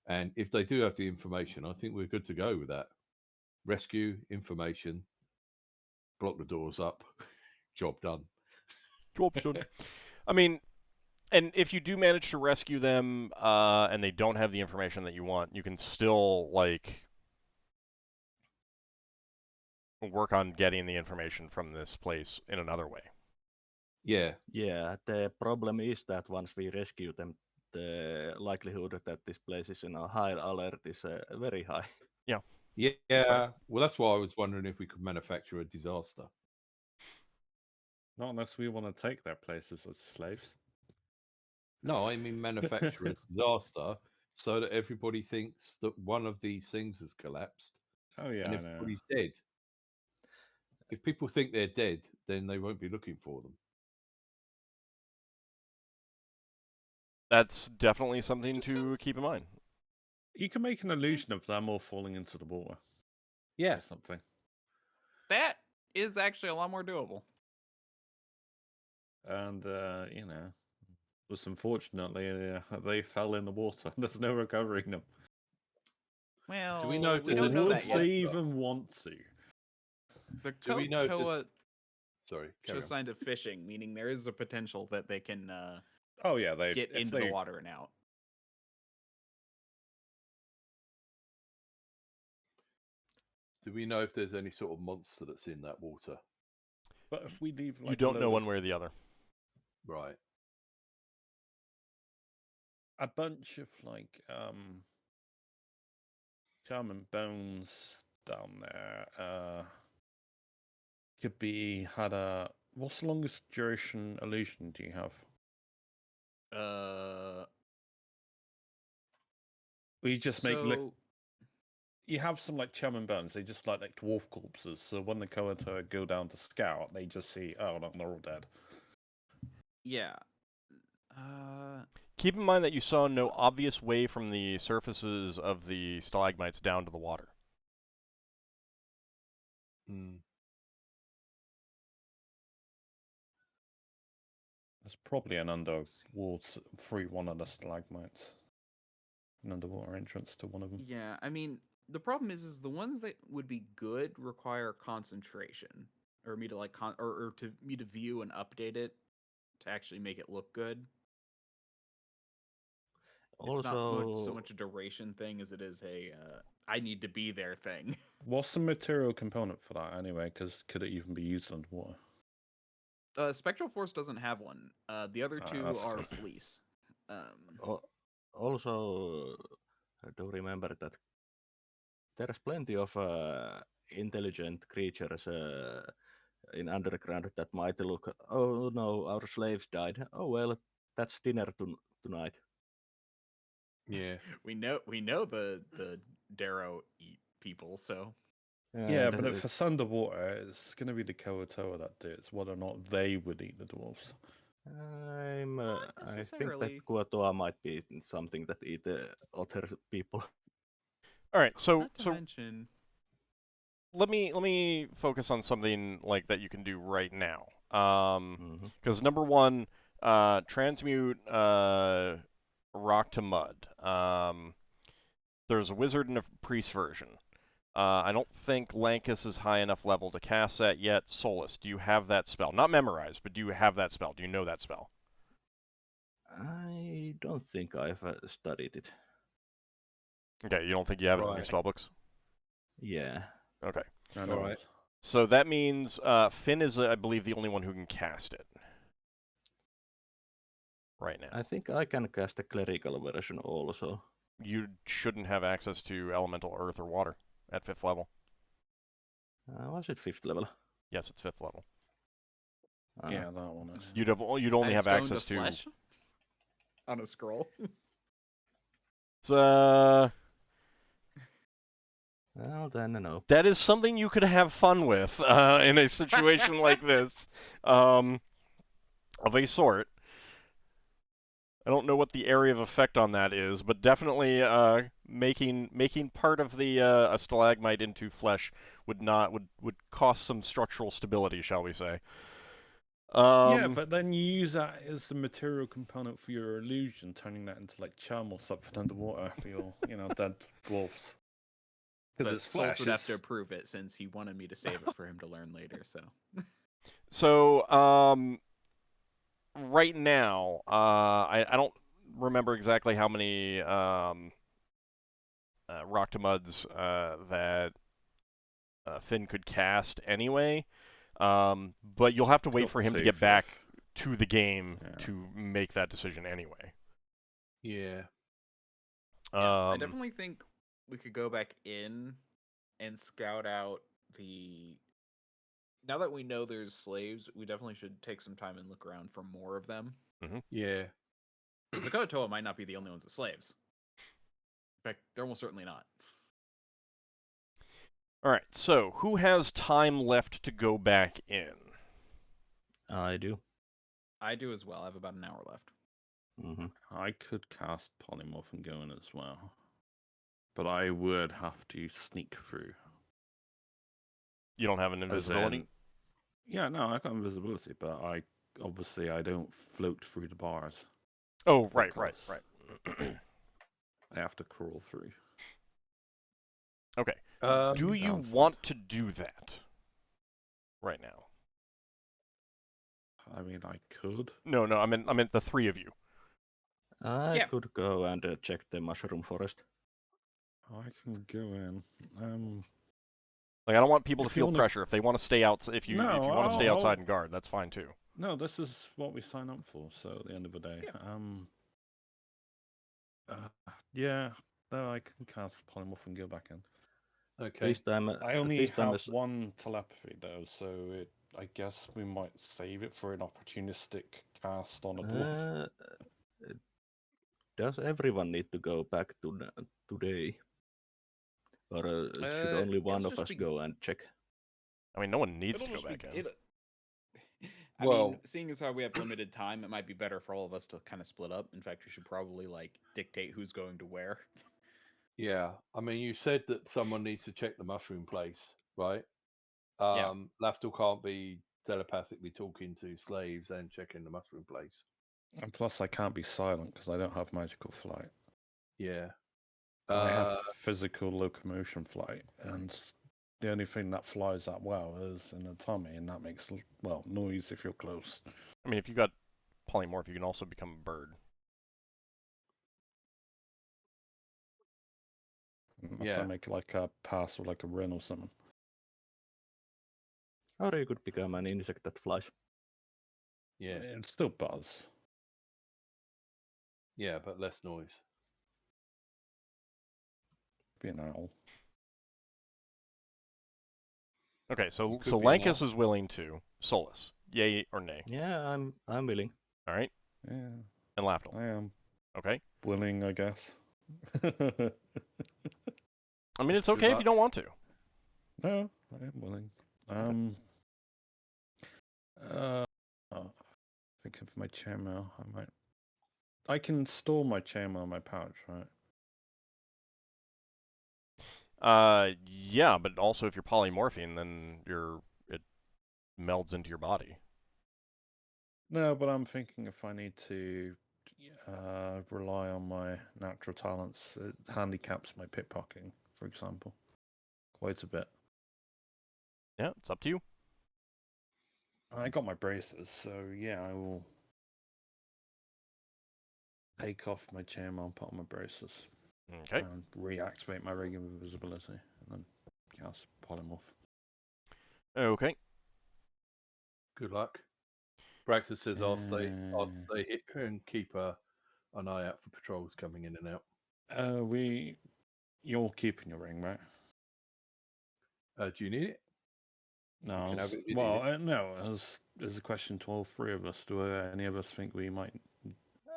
And if they do have the information, I think we're good to go with that. Rescue, information, block the doors up, job done. Job's done. I mean, and if you do manage to rescue them, and they don't have the information that you want, you can still work on getting the information from this place in another way. Yeah. Yeah, the problem is that once we rescue them, the likelihood that this place is in a high alert is very high. Yeah. Yeah. Well, that's why I was wondering if we could manufacture a disaster. Not unless we want to take their places as slaves. No, I mean manufacture a disaster so that everybody thinks that one of these things has collapsed. Oh yeah, and I know. everybody's dead. If people think they're dead, then they won't be looking for them. That's definitely something to keep in mind. You can make an illusion of them all falling into the water. Yeah. Or something. That is actually a lot more doable. And, you know, just unfortunately, they fell in the water. There's no recovering them. Well, Do we know if we there's don't any know Would that sort of yet. they even want to? The Do we know if Koa there's... Sorry, carry shows on. signs of fishing, meaning there is a potential that they can Oh yeah, they get into the water and out. Do we know if there's any sort of monster that's in that water? But if we leave, like, You don't know one way or the other. Right. a bunch of like charm and bones down there, could be had a. What's the longest duration illusion do you have? We just make you have some like charm and bones. They just like dwarf corpses. So when the Koata go down to scout, they just see, oh, no, they're all dead. Yeah. Keep in mind that you saw no obvious way from the surfaces of the stalagmites down to the water. There's probably an underwater free one of the stalagmites. An underwater entrance to one of them. Yeah, I mean, the problem is the ones that would be good require concentration, or me to like or to me to view and update it to actually make it look good. It's not so much a duration thing as it is a I need to be there thing. What's the material component for that anyway? Because could it even be used underwater? Spectral Force doesn't have one. The other two are good. Fleece. Also, do remember that there's plenty of intelligent creatures in underground that might look, oh no, our slaves died. Oh well, that's dinner tonight. Yeah. we know the Darrow eat people, so. Yeah, but if it's underwater, it's going to be the Koatoa that do it. It's whether or not they would eat the dwarves. I think that Koatoa might be something that eat other people. All right, so mention... let me focus on something like that you can do right now. Because number one, transmute Rock to Mud. There's a wizard and a priest version. I don't think Lankas is high enough level to cast that yet. Solas, do you have that spell? Not memorized, but do you have that spell? Do you know that spell? I don't think I've studied it. Okay, you don't think you have it in your Right. spell books? Yeah. Okay. I know. Alright. So that means Finn is, I believe, the only one who can cast it. Right now. I think I can cast a clerical version also. You shouldn't have access to elemental earth or water at 5th level. Was it 5th level? Yes, it's 5th level. Yeah, that one is. You'd only have Stone access to... flesh on a scroll. It's, Well, then no. that is something you could have fun with in a situation like this, of a sort. I don't know what the area of effect on that is, but definitely making part of the a stalagmite into flesh would cost some structural stability, shall we say? Yeah, but then you use that as the material component for your illusion, turning that into like charm or something underwater for your, dead dwarfs. Because But it's Souls flesh. would have to approve it since he wanted me to save it for him to learn later. So. So right now, I don't remember exactly how many Rock to Muds that Finn could cast anyway. But you'll have to wait for him to get back to the game to make that decision anyway. Yeah. I definitely think we could go back in and scout out the... Now that we know there's slaves, we definitely should take some time and look around for more of them. Yeah. Because the Kotoa might not be the only ones with slaves. In fact, they're almost certainly not. Alright, so who has time left to go back in? I do. I do as well. I have about an hour left. I could cast Polymorph and go in as well. But I would have to sneak through. You don't have an invisibility? Yeah, no, I got invisibility, but I don't float through the bars. Oh, right. I have to crawl through. Okay. Do you downside. want to do that right now? I mean, I could. No, I meant the three of you. I could go and check the mushroom forest. I can go in. Like, I don't want people to If you feel wanna- pressure. If they want to stay out, if you want to stay outside and guard, that's fine too. No, this is what we sign up for. So at the end of the day, yeah, no, I can cast polymorph and go back in. Okay. This time, I only this time have is... one telepathy though, so I guess we might save it for an opportunistic cast on a dwarf. Does everyone need to go back to today? Or should only one of us go and check? I mean, no one needs to go back in. I mean, seeing as how we have limited time, it might be better for all of us to kind of split up. In fact, we should probably dictate who's going to where. Yeah, I mean, you said that someone needs to check the mushroom place, right? Yeah. Lafdul can't be telepathically talking to slaves and checking the mushroom place. And plus, I can't be silent because I don't have magical flight. Yeah. I have physical locomotion flight, and the only thing that flies that well is an autonomy, and that makes, noise if you're close. I mean, if you got polymorph, you can also become a bird. Unless I make a pass or a wren or something. Or you could become an insect that flies. Yeah. It's still buzz. Yeah, but less noise. Be an owl. Okay, so be an Lankas owl. is willing to. Solas, yay or nay? Yeah, I'm willing. All right. Yeah. And Lafdul. I am. Okay. Willing, I guess. I mean, it's okay if you don't want to. No, I am willing. Think of my chainmail. I can store my chainmail in my pouch, right? Yeah, but also if you're polymorphing, then it melds into your body. No, but I'm thinking if I need to, rely on my natural talents. It handicaps my pickpocketing, for example, quite a bit. Yeah, it's up to you. I got my braces, so yeah, I will take off my chain and put on my braces. Okay. And reactivate my regular visibility, and then cast polymorph. Okay. Good luck. Braxon says I'll stay here and keep an eye out for patrols coming in and out. You're keeping your ring, right? Do you need it? No. You can have it if you need it. No. As a question to all three of us, do any of us think we might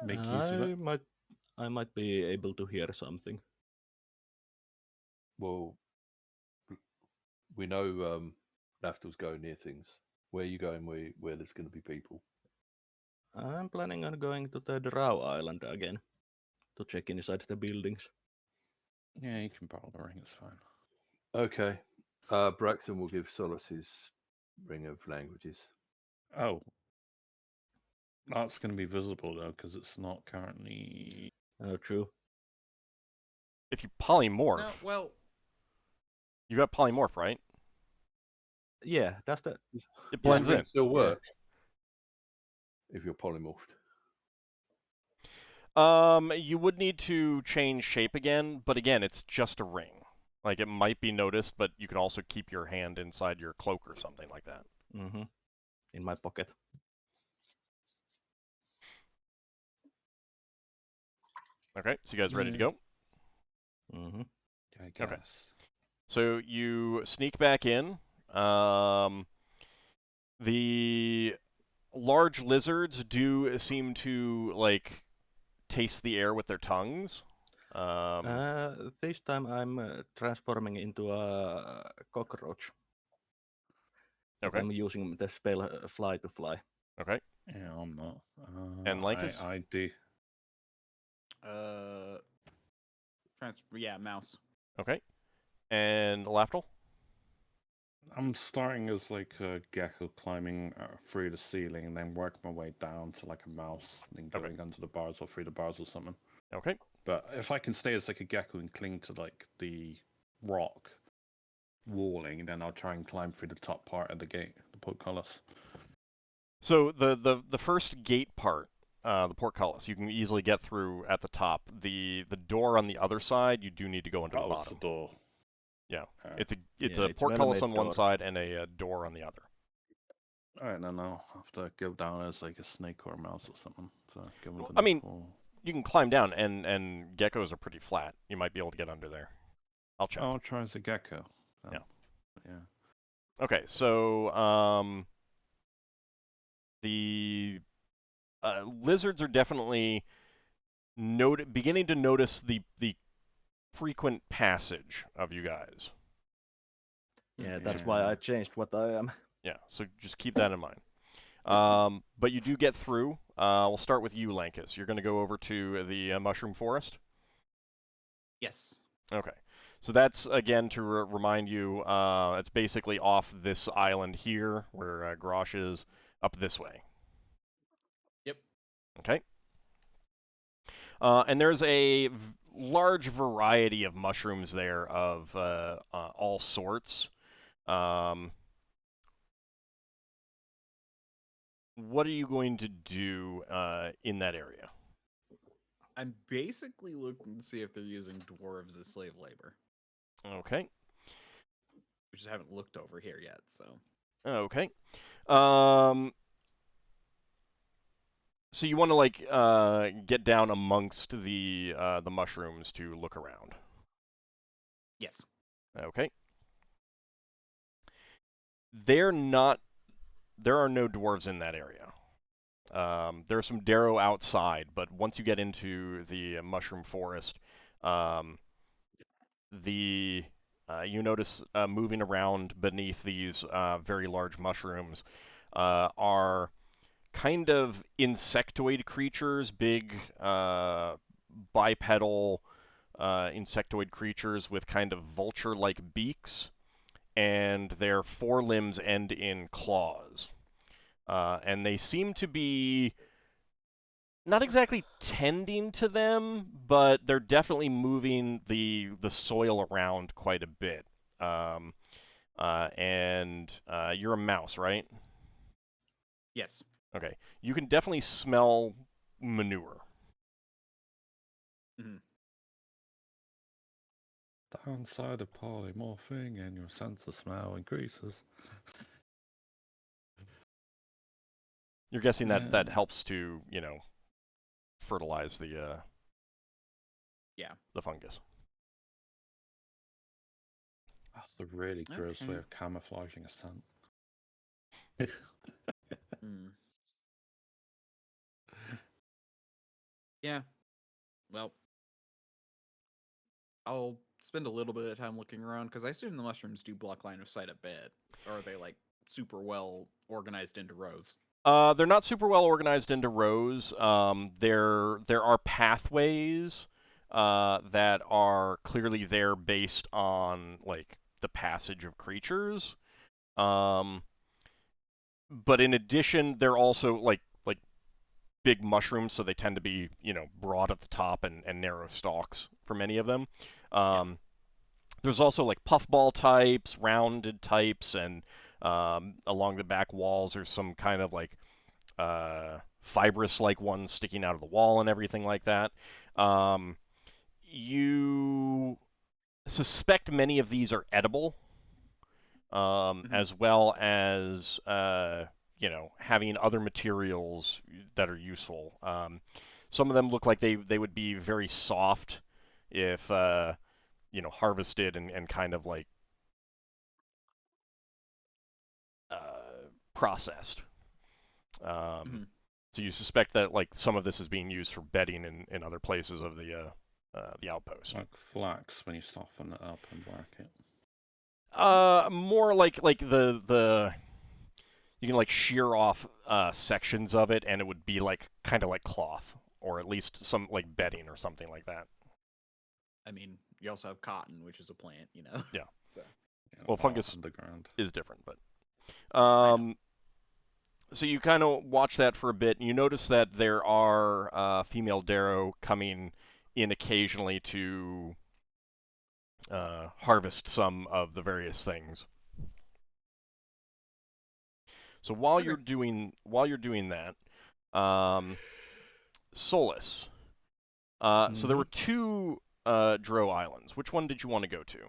make use of it? I might be able to hear something. Well, we know Lafdul's going near things. Where are you going where there's going to be people? I'm planning on going to the Drow Island again to check inside the buildings. Yeah, you can borrow the ring, it's fine. Okay. Braxon will give Solas his ring of languages. Oh. That's going to be visible, though, because it's not currently... Oh, true. If you polymorph... No, well... You got polymorph, right? Yeah, that's the... It blends in. Still work if you're polymorphed. You would need to change shape again, but again, it's just a ring. Like, it might be noticed, but you can also keep your hand inside your cloak or something like that. Mm-hmm. In my pocket. Okay, so you guys ready to go? Mm-hmm. I guess. Okay. So you sneak back in. The large lizards do seem to, like, taste the air with their tongues. This time I'm transforming into a cockroach. Okay. I'm using the spell Fly to Fly. Okay. Yeah, I'm not. And Lankas? I do. Mouse. Okay. And Lafdul? I'm starting as like a gecko climbing through the ceiling and then work my way down to like a mouse and then going under the bars or through the bars or something. Okay. But if I can stay as like a gecko and cling to like the rock walling, then I'll try and climb through the top part of the gate, the portcullis. So the first gate part, the portcullis, you can easily get through at the top. The door on the other side, you do need to go into the bottom. It's the door. Yeah, Right. it's a portcullis on one side and a door on the other. Alright, then I'll have to go down as like a snake or a mouse or something. So go I mean, you can climb down, and geckos are pretty flat. You might be able to get under there. I'll check. I'll try as a gecko. Yeah. Yeah. Okay, so the lizards are definitely beginning to notice the frequent passage of you guys. Yeah, that's why I changed what I am. Yeah, so just keep that in mind. But you do get through. We'll start with you, Lankas. You're going to go over to the mushroom forest? Yes. Okay. So that's, again, to remind you, it's basically off this island here, where Grosh is, up this way. Yep. Okay. And there's a large variety of mushrooms there of all sorts. What are you going to do in that area? I'm basically looking to see if they're using dwarves as slave labor. Okay. We just haven't looked over here yet, so. Okay. So you want to like get down amongst the mushrooms to look around. Yes. Okay. There are no dwarves in that area. There are some Darrow outside, but once you get into the mushroom forest, you notice moving around beneath these very large mushrooms are kind of insectoid creatures, big bipedal insectoid creatures with kind of vulture-like beaks, and their forelimbs end in claws. And they seem to be not exactly tending to them, but they're definitely moving the soil around quite a bit. And you're a mouse, right? Yes. Okay. You can definitely smell manure. Mm-hmm. Downside of polymorphing and your sense of smell increases. You're guessing that Yeah. that helps to, fertilize the the fungus. That's a really gross Okay. way of camouflaging a scent. Mm. Yeah. Well, I'll spend a little bit of time looking around because I assume the mushrooms do block line of sight a bit, or are they like super well organized into rows? They're not super well organized into rows. There are pathways that are clearly there based on like the passage of creatures. But in addition, they're also like big mushrooms, so they tend to be broad at the top and narrow stalks for many of them. There's also like puffball types, rounded types, and along the back walls there's some kind of like fibrous-like ones sticking out of the wall and everything like that. You suspect many of these are edible, as well as having other materials that are useful. Some of them look like they would be very soft if harvested and kind of like processed. So you suspect that like some of this is being used for bedding in other places of the outpost. Like flax when you soften it up and black it. More like the you can like shear off sections of it, and it would be like kind of like cloth, or at least some like bedding or something like that. I mean, you also have cotton, which is a plant, Yeah. So. Yeah, Well, fungus underground is different, but so you kind of watch that for a bit, and you notice that there are female Darrow coming in occasionally to harvest some of the various things. So while you're doing that, Solas. So there were two Drow islands. Which one did you want to go to?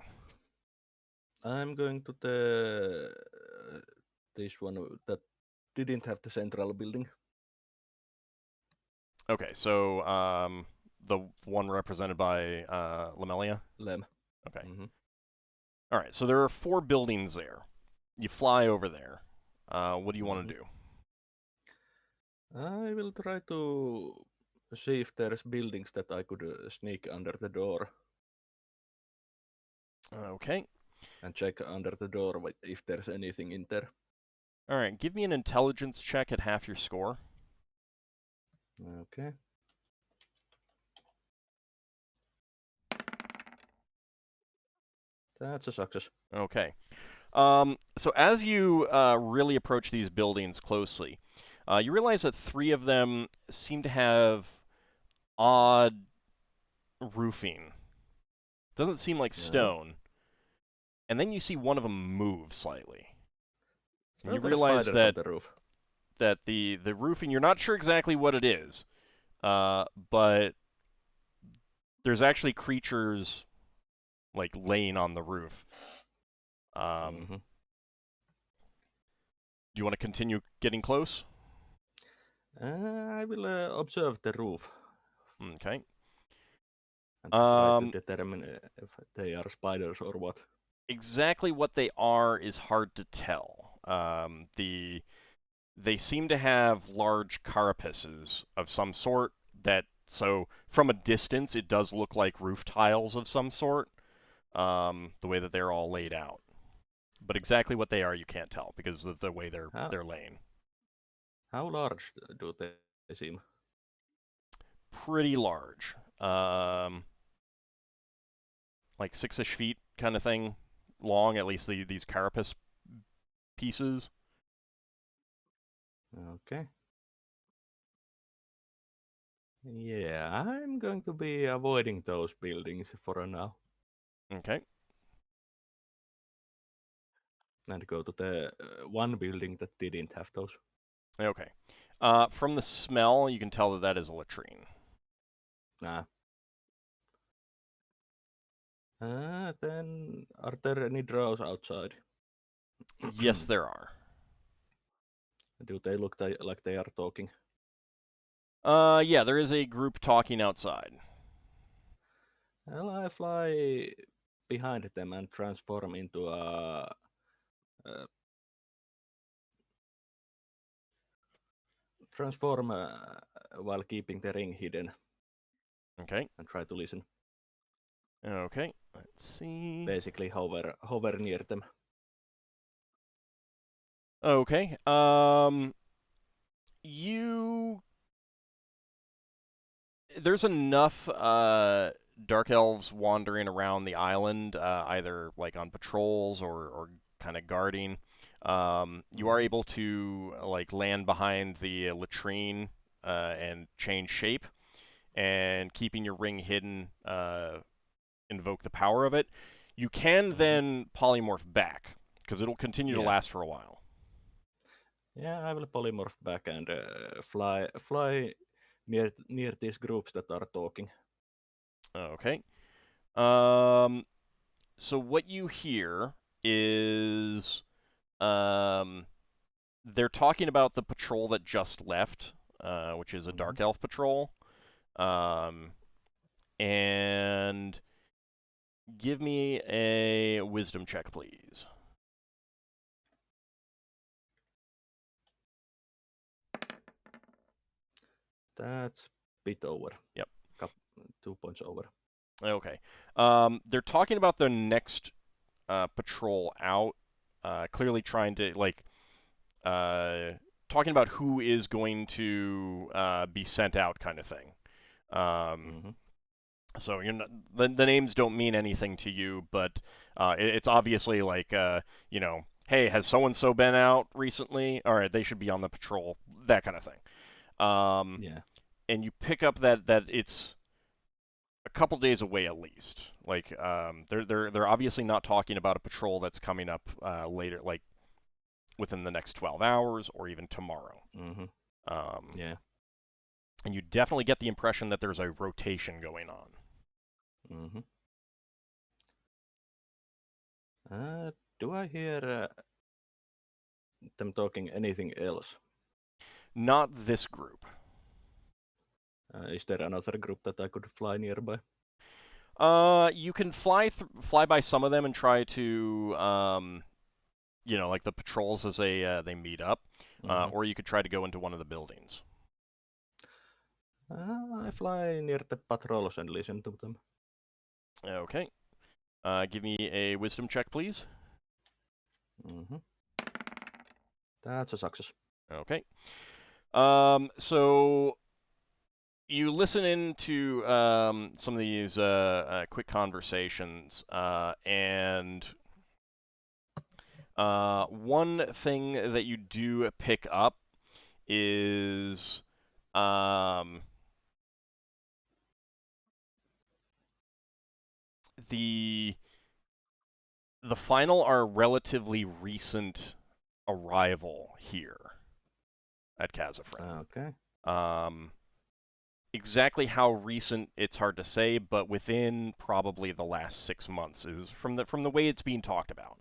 I'm going to this one that didn't have the central building. Okay, so the one represented by Lamelia? Lem. Okay. All right, so there are 4 buildings there. You fly over there. What do you want to do? I will try to see if there's buildings that I could sneak under the door. Okay. And check under the door if there's anything in there. All right, give me an intelligence check at half your score. Okay. That's a success. Okay. So as you really approach these buildings closely, you realize that 3 of them seem to have odd roofing. Doesn't seem like stone. And then you see one of them move slightly. And you realize that on the roof. that the roofing, you're not sure exactly what it is, but there's actually creatures like laying on the roof. Do you want to continue getting close? I will observe the roof. Okay. And try to determine if they are spiders or what. Exactly what they are is hard to tell. They seem to have large carapaces of some sort so from a distance it does look like roof tiles of some sort, the way that they're all laid out. But exactly what they are you can't tell because of the way they're laying. How large do they seem? Pretty large. Like 6-ish feet kind of thing long, at least these carapace pieces. Okay. Yeah, I'm going to be avoiding those buildings for now. Okay. And go to the one building that didn't have those. Okay. From the smell, you can tell that that is a latrine. Nah. Then are there any drows outside? Yes, there are. Do they look like they are talking? Yeah, there is a group talking outside. Well, I fly behind them and transform into a while keeping the ring hidden. Okay. And try to listen. Okay. Let's see. Basically, hover near them. Okay. There's enough dark elves wandering around the island, either like on patrols or kind of guarding. You are able to like land behind the latrine and change shape, and keeping your ring hidden, invoke the power of it. You can then polymorph back because it'll continue to last for a while. Yeah, I will polymorph back and fly near these groups that are talking. Okay. So what you hear is they're talking about the patrol that just left, which is a Dark Elf patrol. And give me a wisdom check, please. That's a bit over. Yep. 2 points over. Okay. They're talking about the next patrol out, clearly trying to, like, talking about who is going to be sent out kind of thing. So you're not, the names don't mean anything to you, but it's obviously like, you know, hey, has so-and-so been out recently? All right, they should be on the patrol, that kind of thing. Yeah. And you pick up that it's a couple days away at least. Like, they're obviously not talking about a patrol that's coming up later, like within the next 12 hours or even tomorrow. Yeah. And you definitely get the impression that there's a rotation going on. Do I hear them talking anything else? Not this group. Is there another group that I could fly nearby? You can fly by some of them and try to, you know, like the patrols as they meet up, or you could try to go into one of the buildings. I fly near the patrols and listen to them. Okay. Give me a wisdom check, please. That's a success. Okay. So you listen into some of these quick conversations, and one thing that you do pick up is the final are relatively recent arrival here at Kazafran. Okay. Exactly how recent, it's hard to say, but within probably the last 6 months is from the way it's being talked about.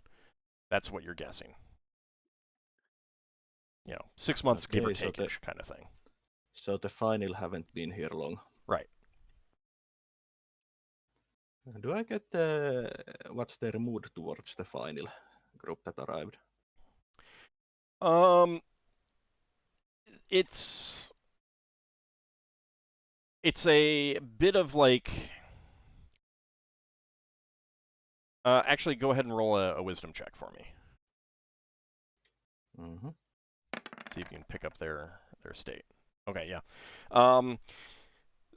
That's what you're guessing. You know, 6 months, give or take-ish kind of thing. So the final haven't been here long. Right. Do I get what's their mood towards the final group that arrived? It's a bit of like. Actually, go ahead and roll a wisdom check for me. See if you can pick up their state. Okay, yeah.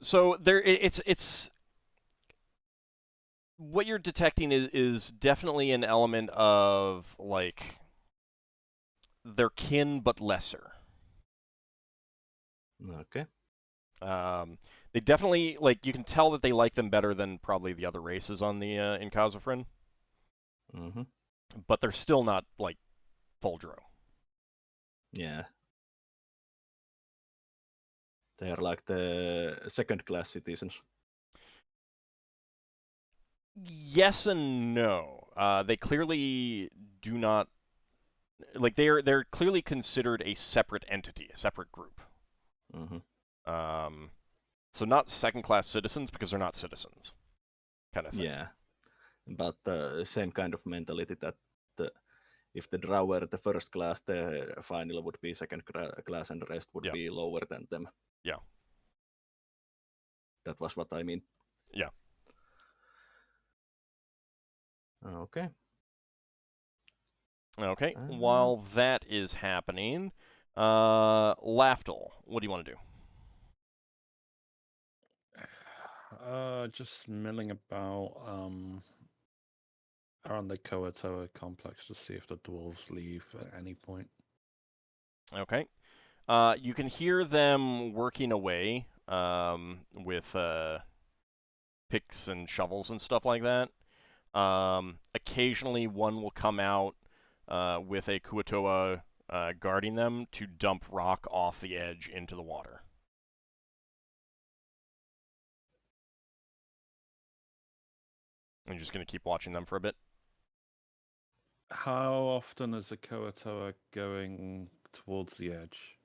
So there, it's what you're detecting is definitely an element of like their kin but lesser. Okay. They definitely, like, you can tell that they like them better than probably the other races on the in Khazafrin. Mm-hmm. But they're still not, like, full Dro. Yeah. They are like the second-class citizens. Yes and no. They clearly do not, like, they're clearly considered a separate entity, a separate group. Mm-hmm. So not second-class citizens because they're not citizens, kind of thing. Yeah, but same kind of mentality that if the Drow were the first class, the final would be second class and the rest would be lower than them. Yeah. That was what I mean. Yeah. Okay. Okay. While that is happening, Lafdul, what do you want to do? Just milling about around the Koatoa complex to see if the dwarves leave at any point. Okay. You can hear them working away with picks and shovels and stuff like that. Occasionally, one will come out with a Kuatoa guarding them to dump rock off the edge into the water. I'm just going to keep watching them for a bit. How often is the Koatoa going towards the edge?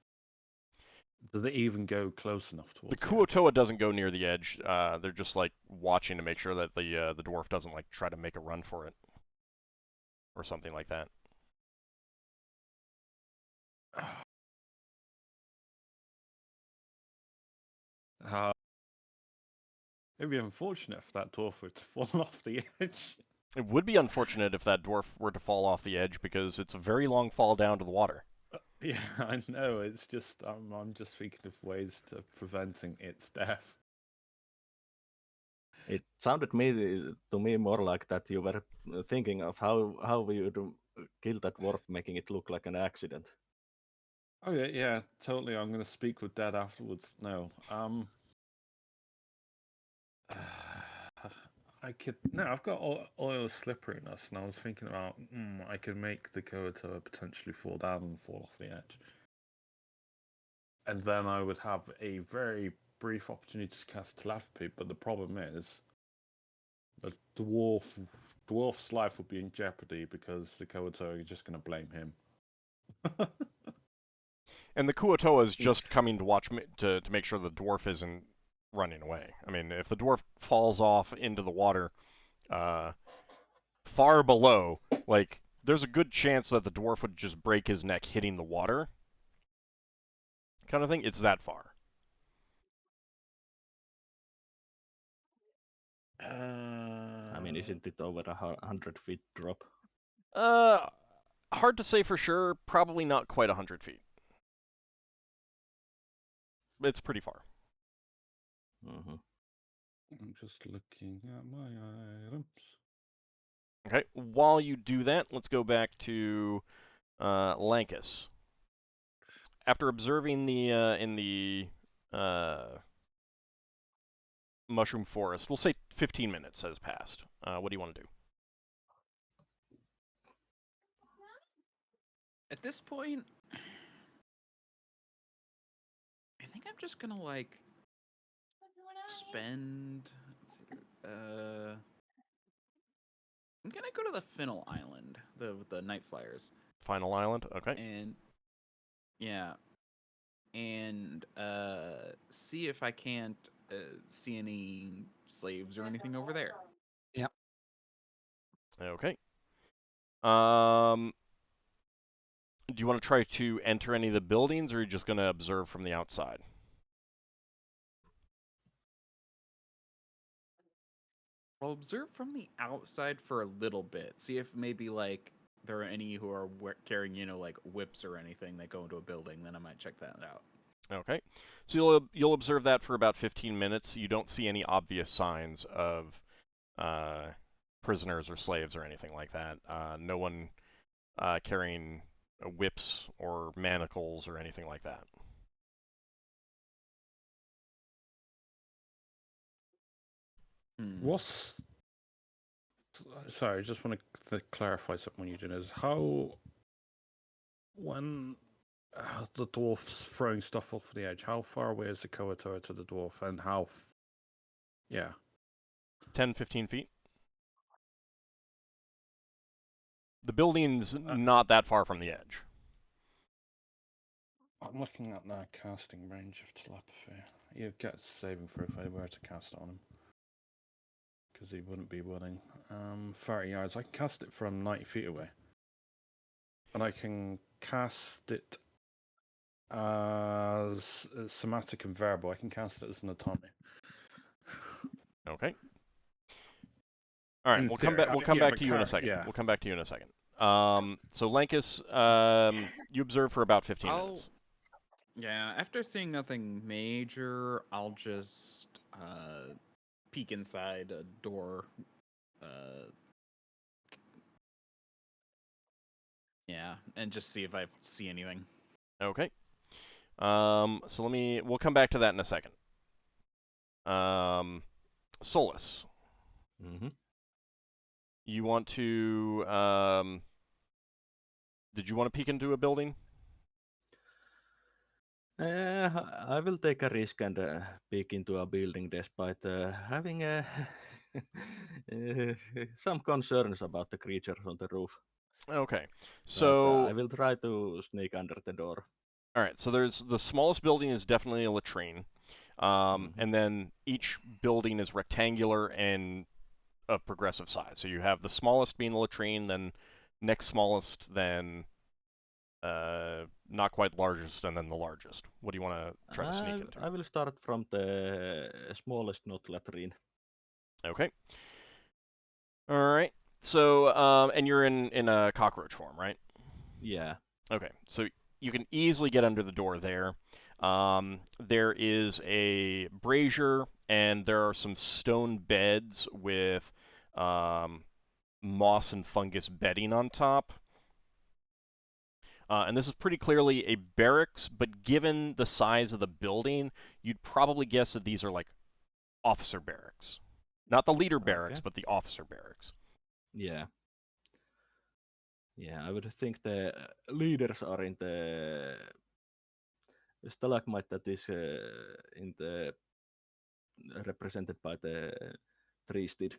Do they even go close enough towards the Kuatoa doesn't go near the edge. They're just like watching to make sure that the dwarf doesn't like try to make a run for it or something like that. It'd be unfortunate if that dwarf were to fall off the edge. It would be unfortunate if that dwarf were to fall off the edge because it's a very long fall down to the water. Yeah, I know. It's just I'm just thinking of ways to preventing its death. It sounded to me more like that you were thinking of how we would kill that dwarf, making it look like an accident. Oh yeah, totally. I'm going to speak with Dad afterwards. No, I've got oil slipperiness, and I was thinking about I could make the Koatoa potentially fall down and fall off the edge, and then I would have a very brief opportunity to cast telepathy. But the problem is, the dwarf's life would be in jeopardy because the Koatoa are just going to blame him. And the Kuatoa is just coming to watch to make sure the dwarf isn't running away. I mean, if the dwarf falls off into the water far below, like, there's a good chance that the dwarf would just break his neck hitting the water. Kind of thing. It's that far. I mean, isn't it over 100 feet drop? Hard to say for sure. Probably not quite 100 feet. It's pretty far. Mm-hmm. I'm just looking at my items. Okay, while you do that, let's go back to Lankas. After observing the in the mushroom forest, we'll say 15 minutes has passed. What do you want to do? At this point, I think I'm just gonna like spend. I'm gonna go to the Finnel Island, the Night Flyers. Final Island, okay. And yeah, and see if I can't see any slaves or anything over there. Yep. Okay. Do you want to try to enter any of the buildings, or are you just going to observe from the outside? I'll observe from the outside for a little bit. See if maybe like there are any who are carrying, like whips or anything that go into a building. Then I might check that out. Okay, so you'll observe that for about 15 minutes. You don't see any obvious signs of prisoners or slaves or anything like that. No one carrying whips or manacles or anything like that. What's... Sorry, I just want to clarify something when you do this. How... When the dwarf's throwing stuff off the edge, how far away is the Koator to the dwarf, and how... Yeah. 10, 15 feet. The building's not that far from the edge. I'm looking at that casting range of telepathy. You get saving throw if I were to cast on him. Because he wouldn't be willing. 30 yards. I can cast it from 90 feet away. And I can cast it as somatic and variable. I can cast it as an autonomy. Okay. All right, we'll come back to you in a second. Yeah. We'll come back to you in a second. So Lankas, you observe for about 15 minutes. Yeah, after seeing nothing major, I'll just peek inside a door. Yeah, and just see if I see anything. Okay. So we'll come back to that in a second. Solas. Mm-hmm. You want to, did you want to peek into a building? I will take a risk and peek into a building despite having some concerns about the creatures on the roof. Okay. So I will try to sneak under the door. All right, so there's the smallest building is definitely a latrine. And then each building is rectangular and of progressive size. So you have the smallest being the latrine, then next smallest, then not quite largest, and then the largest. What do you want to try to sneak into? I will start from the smallest, not latrine. Okay. All right. So, and you're in a cockroach form, right? Yeah. Okay. So you can easily get under the door there. There is a brazier, and there are some stone beds with moss and fungus bedding on top. And this is pretty clearly a barracks, but given the size of the building, you'd probably guess that these are like officer barracks. Not the leader barracks, but the officer barracks. Yeah. Yeah, I would think the leaders are in the stalagmite that is in the represented by the three-steed.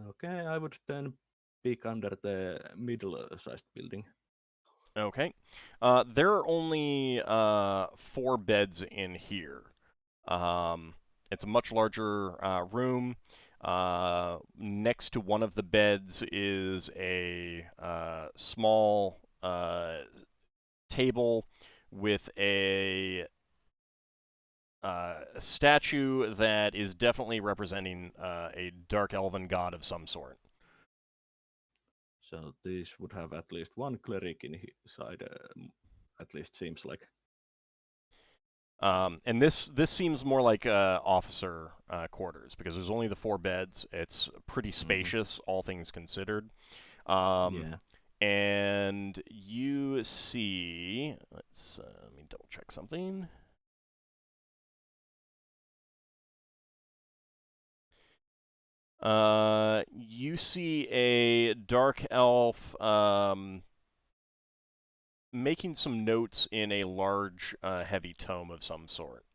Okay, I would then peek under the middle-sized building. Okay. There are only 4 beds in here. It's a much larger room. Next to one of the beds is a small table with a statue that is definitely representing a dark elven god of some sort. So these would have at least one cleric inside, at least seems like. And this seems more like officer quarters because there's only the 4 beds. It's pretty spacious, all things considered. Yeah. And you see, let me double check something. You see a dark elf making some notes in a large, heavy tome of some sort,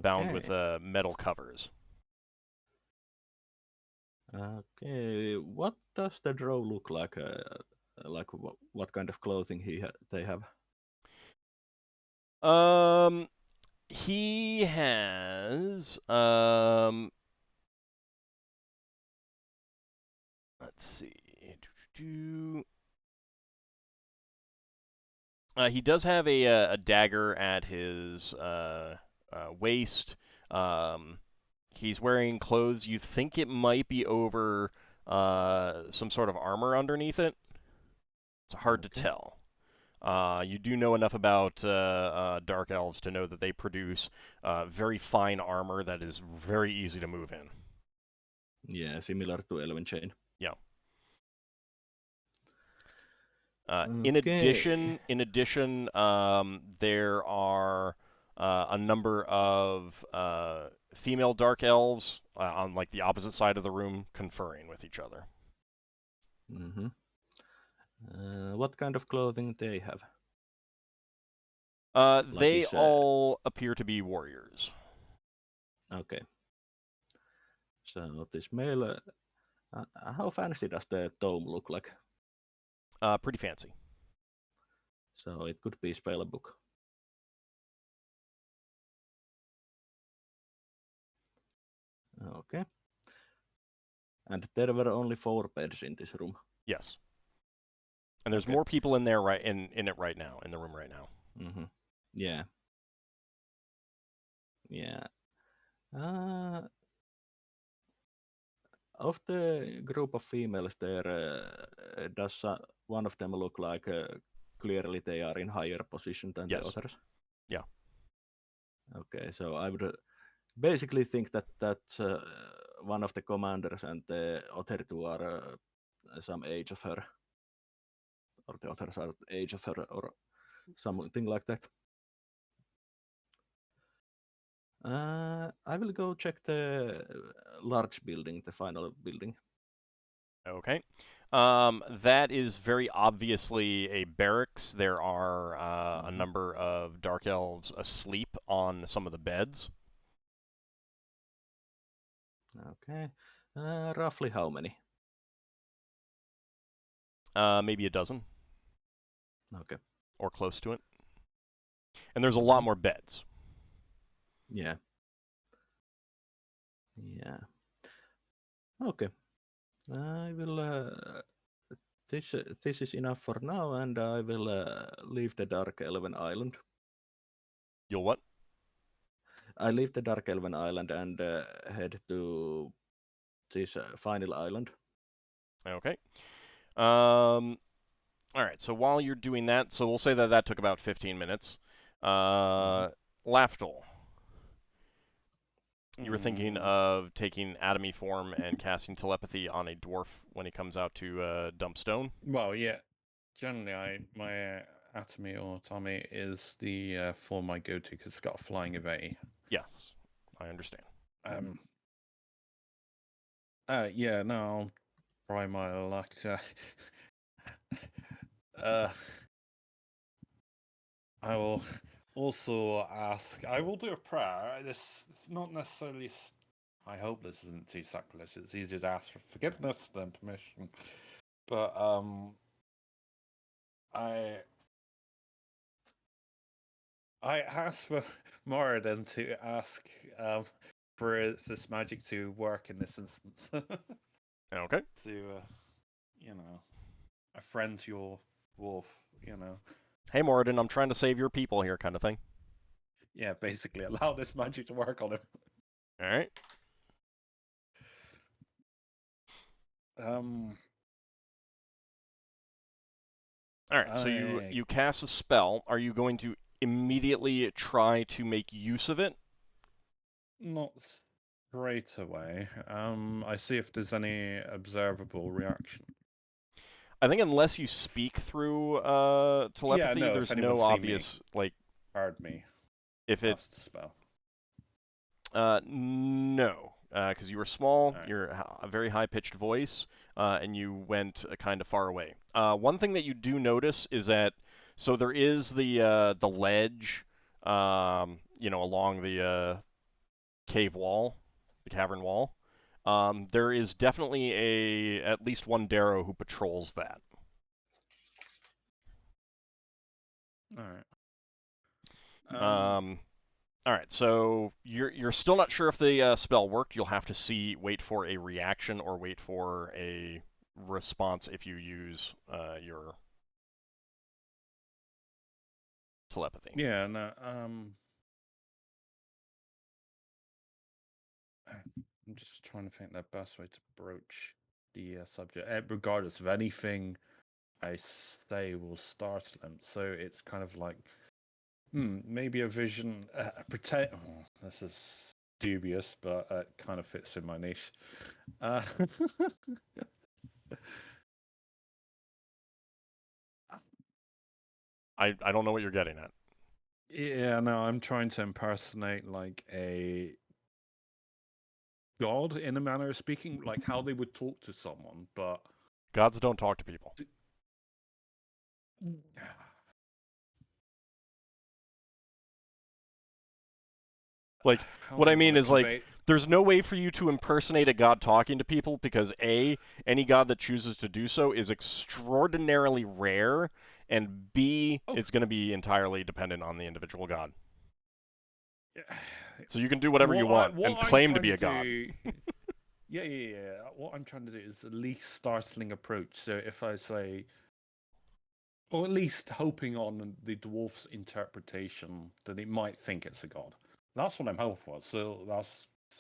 bound with metal covers. Okay, what does the drow look like? Like what kind of clothing they have? He has let's see. He does have a dagger at his waist. He's wearing clothes. You think it might be over some sort of armor underneath it. It's hard to tell. You do know enough about Dark Elves to know that they produce very fine armor that is very easy to move in. Yeah, similar to Elven Chain. Yeah. In addition, there are a number of female dark elves on like the opposite side of the room conferring with each other. Mm-hmm. What kind of clothing they have? They all appear to be warriors. Okay. So this male, how fancy does the tome look like? Pretty fancy. So it could be spellbook. Okay. And there were only 4 beds in this room. Yes. And there's Okay. more people in there in it right now, in the room right now. Mm-hmm. Yeah. Yeah. Of the group of females there, does one of them look like clearly they are in higher position than Yes. the others? Yeah. Okay, so I would basically think that that's one of the commanders and the other 2 are some age of her. Or the others are age of her or something like that. I will go check the large building, the final building. Okay. That is very obviously a barracks. There are a number of dark elves asleep on some of the beds. Okay. Roughly how many? Maybe a dozen. Okay. Or close to it. And there's a lot more beds. Yeah. Yeah. Okay. I will. This is enough for now, and I will leave the Dark Elven Island. You'll what? I leave the Dark Elven Island and head to this final island. Okay. All right. So while you're doing that, so we'll say that that took about 15 minutes. Lafdul. You were thinking of taking atomy form and casting telepathy on a dwarf when he comes out to dump stone? Well, yeah. Generally, my atomy or Tommy is the form I go to because it's got a flying ability. Yes, I understand. Yeah, no, I'll try my luck. I will also ask. I will do a prayer. This is not necessarily. I hope this isn't too sacrilegious. It's easier to ask for forgiveness than permission. But I asked for Moradin to ask for this magic to work in this instance. Okay. To a friend to your wolf, Hey, Moradin, I'm trying to save your people here, kind of thing. Yeah, basically allow this magic to work on him. All right. All right, so you cast a spell. Are you going to immediately try to make use of it? Not straight away. I see if there's any observable reaction. I think unless you speak through telepathy, there's no obvious like. Heard me. If it spell. No, because you were small. Right. You're a very high-pitched voice, and you went kind of far away. One thing that you do notice is that there is the ledge, along the cave wall, the cavern wall. There is definitely at least one Darrow who patrols that. All right. All right, so you're still not sure if the spell worked. You'll have to wait for a reaction or wait for a response if you use your telepathy. Yeah, no. I'm just trying to think the best way to broach the subject. Regardless of anything I say will startle them, so it's kind of like, maybe a vision. Pretend. Oh, this is dubious, but it kind of fits in my niche. I don't know what you're getting at. Yeah, no, I'm trying to impersonate like a god in a manner of speaking, like how they would talk to someone, but Gods don't talk to people. Like, How what do I you mean wanna is, like, convey- there's no way for you to impersonate a god talking to people because, A, any god that chooses to do so is extraordinarily rare, and B, Oh. it's going to be entirely dependent on the individual god. Yeah. So you can do whatever you want and I'm claim to trying be a god. Yeah. What I'm trying to do is the least startling approach. So if I say, or at least hoping on the dwarf's interpretation that it might think it's a god. That's what I'm hoping for. So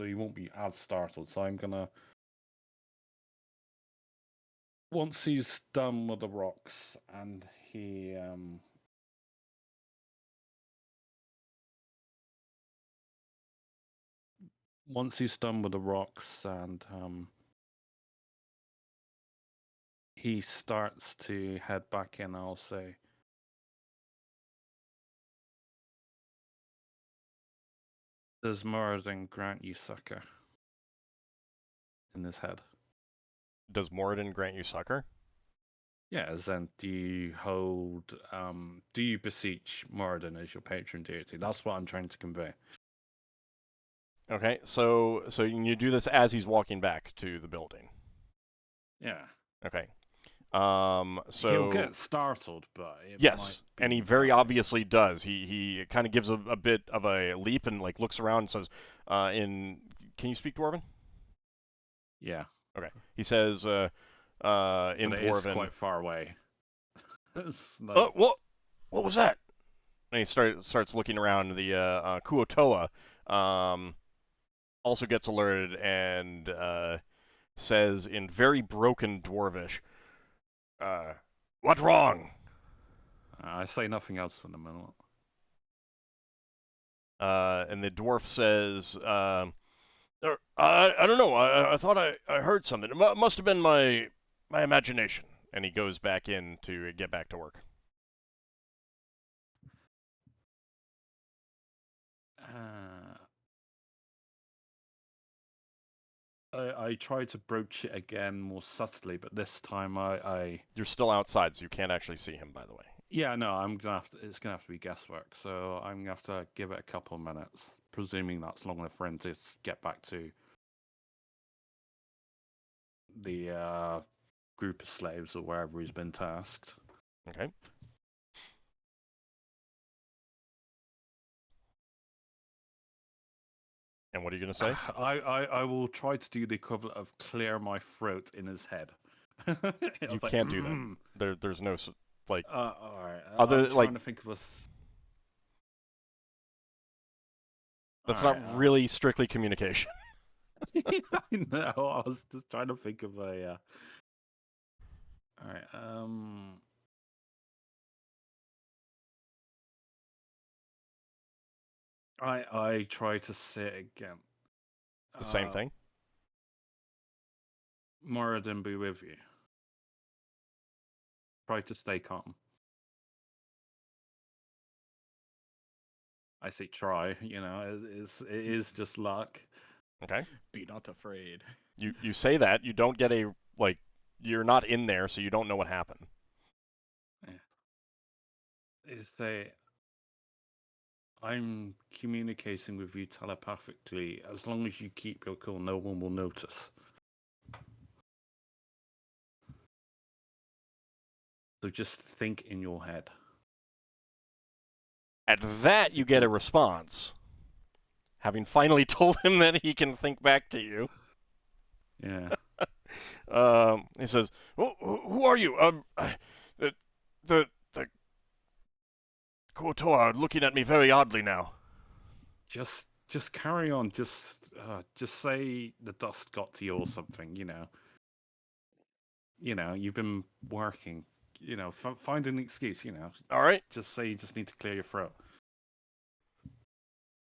you won't be as startled. So I'm gonna, once he's done with the rocks and he once he's done with the rocks and he starts to head back in, I'll say, does Moradin grant you succor? In his head. Does Moradin grant you succor? Yeah, as in, do you beseech Moradin as your patron deity? That's what I'm trying to convey. Okay, so you do this as he's walking back to the building. Yeah. Okay. So he'll get startled, but yes, and he very obviously does. He kind of gives a bit of a leap and like looks around and says, "Can you speak Dwarven?" Yeah. Okay. He says, "In Dwarven." It's quite far away. Like... What was that? And he starts looking around. The Kuotoa also gets alerted and says in very broken Dwarvish, "What wrong?" I say nothing else for the moment. And the dwarf says, I don't know. I thought I heard something. It must have been my imagination." And he goes back in to get back to work. I try to broach it again more subtly, but this time You're still outside, so you can't actually see him, by the way. Yeah, no, it's gonna have to be guesswork, so I'm gonna have to give it a couple of minutes, presuming that's long enough for him to get back to the group of slaves or wherever he's been tasked. Okay. And what are you going to say? I will try to do the equivalent of clear my throat in his head. You can't do that. There's no like. All right. Other I'm like. trying to think of a. That's not really strictly communication. No, I was just trying to think of a. All right. I try to say it again. The same thing. Moradin be with you. Try to stay calm. I say try. You know, it is just luck. Okay. Be not afraid. You say that, you don't get a like. You're not in there, so you don't know what happened. Yeah. I'm communicating with you telepathically. As long as you keep your cool, no one will notice. So just think in your head. At that, you get a response. Having finally told him that he can think back to you. Yeah. He says, "Who are you? The Kuotoa are looking at me very oddly now." Just carry on. Just say the dust got to you or something. You know, you've been working. You know, find an excuse. You know. All right. Just say you just need to clear your throat.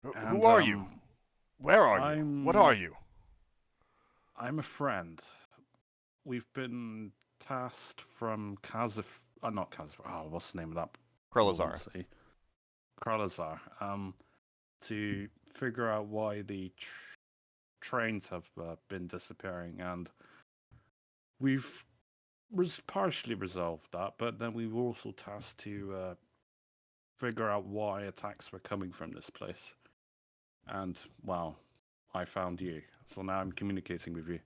Who are you? Where are you? What are you? I'm a friend. We've been tasked from not Kazif. Oh, what's the name of that? Krelazar. Kralazar, to figure out why the trains have been disappearing, and we've partially resolved that, but then we were also tasked to figure out why attacks were coming from this place. And, well, I found you, so now I'm communicating with you.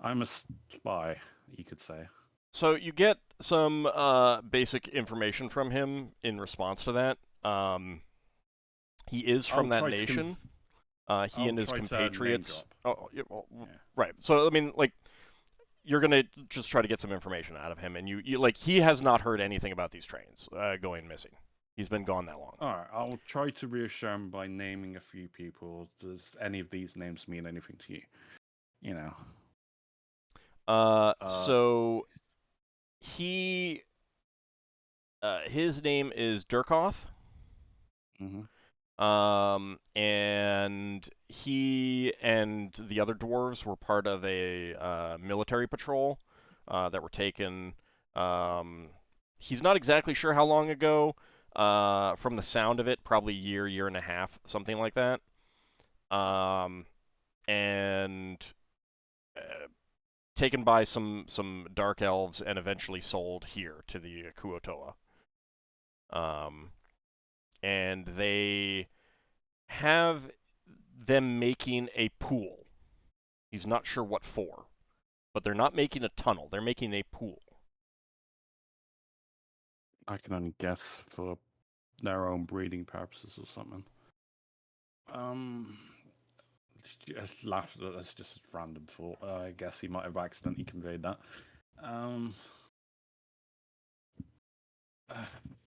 I'm a spy, you could say. So you get some basic information from him in response to that. He is from that nation. He and his compatriots. Right. So I mean, like, you're gonna just try to get some information out of him, and you like he has not heard anything about these trains going missing. He's been gone that long. All right, I'll try to reassure him by naming a few people. Does any of these names mean anything to you? You know. So he, his name is Durkoth. And he and the other dwarves were part of a military patrol that were taken. He's not exactly sure how long ago. From the sound of it, probably year and a half, something like that. And taken by some dark elves and eventually sold here to the Kuotoa. And they have them making a pool. He's not sure what for, but they're not making a tunnel. They're making a pool. I can only guess for their own breeding purposes or something. Just laughed. That's just a random thought. I guess he might have accidentally conveyed that.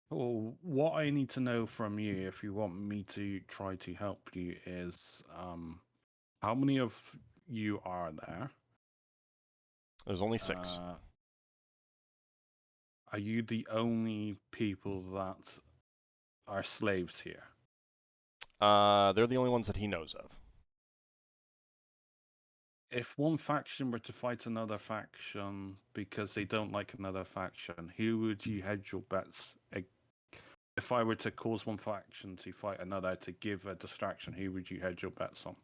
Well, what I need to know from you, if you want me to try to help you, is how many of you are there? There's only 6. Are you the only people that are slaves here? They're the only ones that he knows of. If one faction were to fight another faction because they don't like another faction, who would you hedge your bets? If I were to cause one faction to fight another to give a distraction, who would you hedge your bets on?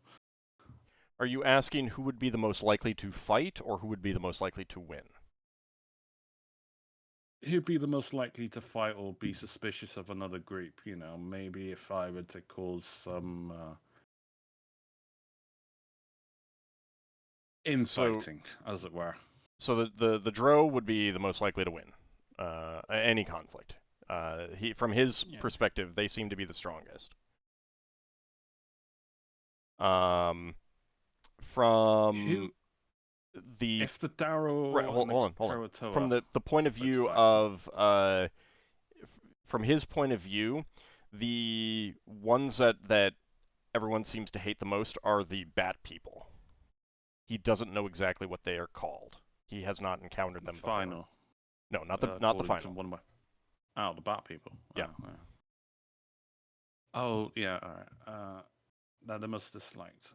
Are you asking who would be the most likely to fight, or who would be the most likely to win? Who'd be the most likely to fight or be suspicious of another group? You know, maybe if I were to cause some infighting, as it were. So the Drow would be the most likely to win any conflict. From his perspective, they seem to be the strongest. If the Darrow hold on. From the point of view of from his point of view, the ones that everyone seems to hate the most are the Bat people. He doesn't know exactly what they are called. He has not encountered them before. Final. No, not the final. The Bat people. Yeah. All right. They're the most disliked.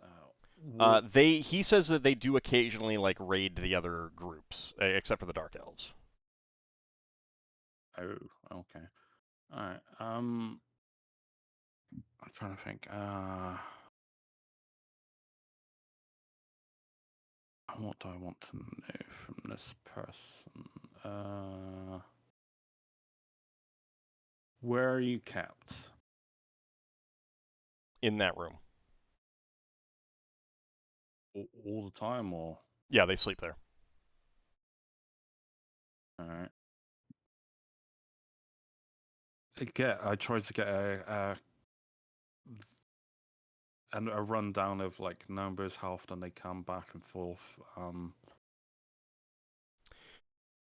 He says that they do occasionally like raid the other groups, except for the Dark Elves. Oh, okay. All right. I'm trying to think. What do I want to know from this person? Where are you kept? In that room. All the time, or? Yeah, they sleep there. All right. I tried to get a rundown of like numbers, how often they come back and forth.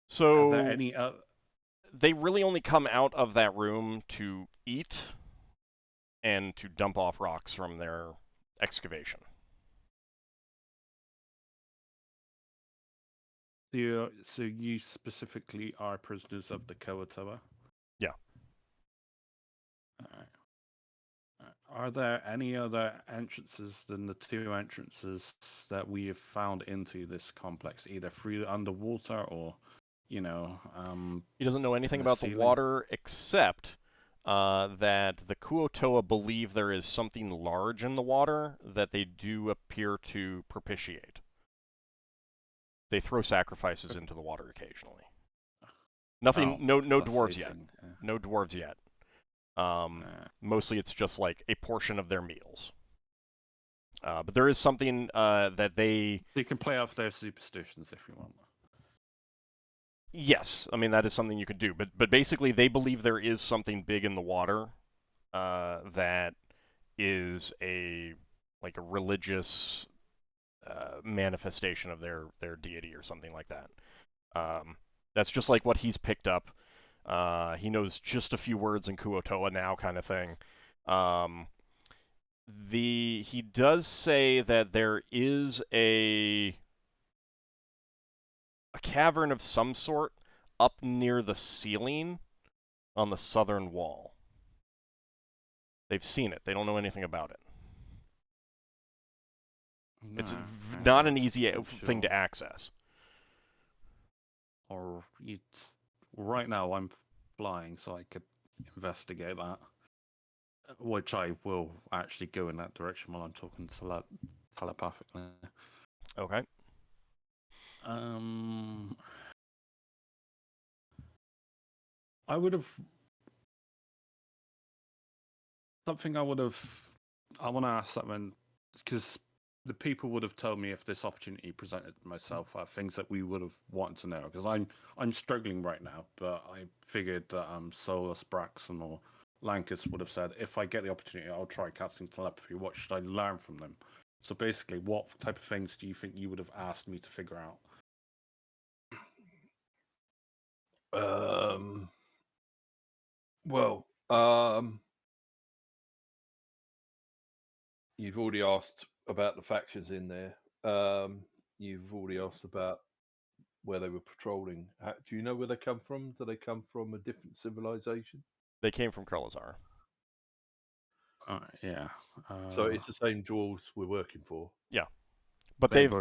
So are there any they really only come out of that room to eat and to dump off rocks from their excavation. So you specifically are prisoners of the Kuotoa? Yeah. All right. Are there any other entrances than the 2 entrances that we have found into this complex, either through underwater or you know, He doesn't know anything the about the ceiling. water except that the Kuo-toa believe there is something large in the water that they do appear to propitiate. They throw sacrifices into the water occasionally. Nothing, no that's dwarves yet. eating, yeah. No dwarves yet. Nah. Mostly it's just like a portion of their meals. But there is something that they... You can play off their superstitions if you want. Yes, I mean, that is something you could do. But basically, they believe there is something big in the water that is a religious manifestation of their deity or something like that. That's just like what he's picked up. He knows just a few words in Kuo-toa now, kind of thing. He does say that there is a cavern of some sort up near the ceiling on the southern wall. They've seen it. They don't know anything about it. It's not an easy thing to access. Or right now I'm flying, so I could investigate that. Which I will actually go in that direction while I'm talking telepathically. Okay. I would have... I want to ask something, because the people would have told me if this opportunity presented myself things that we would have wanted to know, because I'm struggling right now, but I figured that Solas, Braxon, or Lankas would have said, if I get the opportunity, I'll try casting telepathy. What should I learn from them? So basically, what type of things do you think you would have asked me to figure out? You've already asked about the factions in there. You've already asked about where they were patrolling. Do you know where they come from? Do they come from a different civilization? They came from Krelazar. Yeah. So it's the same dwarves we're working for. Yeah, but they've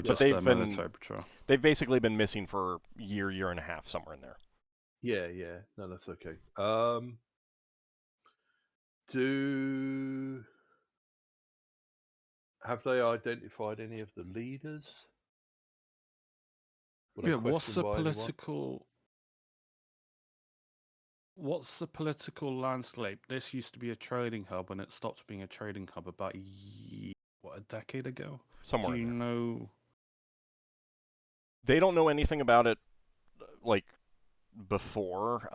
basically been missing for a year and a half, somewhere in there. Yeah. No, that's okay. Have they identified any of the leaders? What's the political landscape? This used to be a trading hub, and it stopped being a trading hub about a decade ago. Somewhere. Do you know? They don't know anything about it, like, before.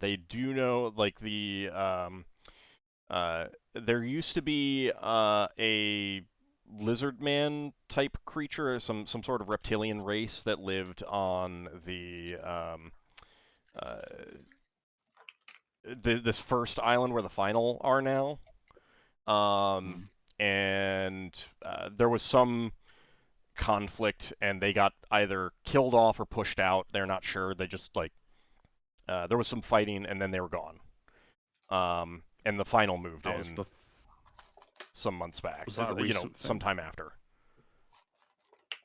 They do know, like, there used to be a lizard man type creature, some sort of reptilian race that lived on this first island where the final are now. And there was some conflict, and they got either killed off or pushed out. They're not sure. They just, like, there was some fighting, and then they were gone. And the final moved in some months back. Was that a recent thing? Sometime after.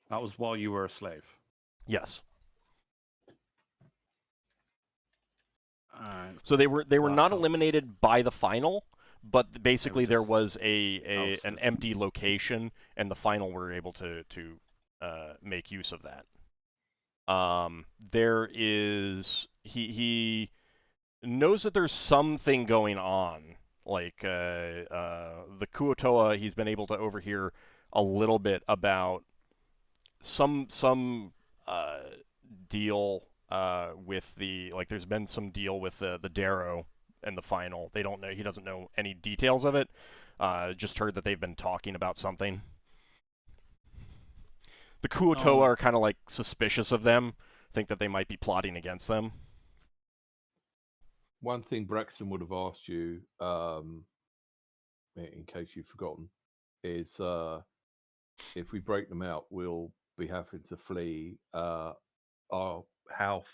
That was while you were a slave? Yes. So they were not eliminated by the final, but basically there was an empty location, and the final were able to make use of that. There is he knows that there's something going on, like the Kuo-toa. He's been able to overhear a little bit about some deal with there's been some deal with the Darrow and the final. They don't know. He doesn't know any details of it. Just heard that they've been talking about something. The Kuo-toa are kind of like suspicious of them, think that they might be plotting against them. One thing Braxon would have asked you, in case you've forgotten, is if we break them out, we'll be having to flee. How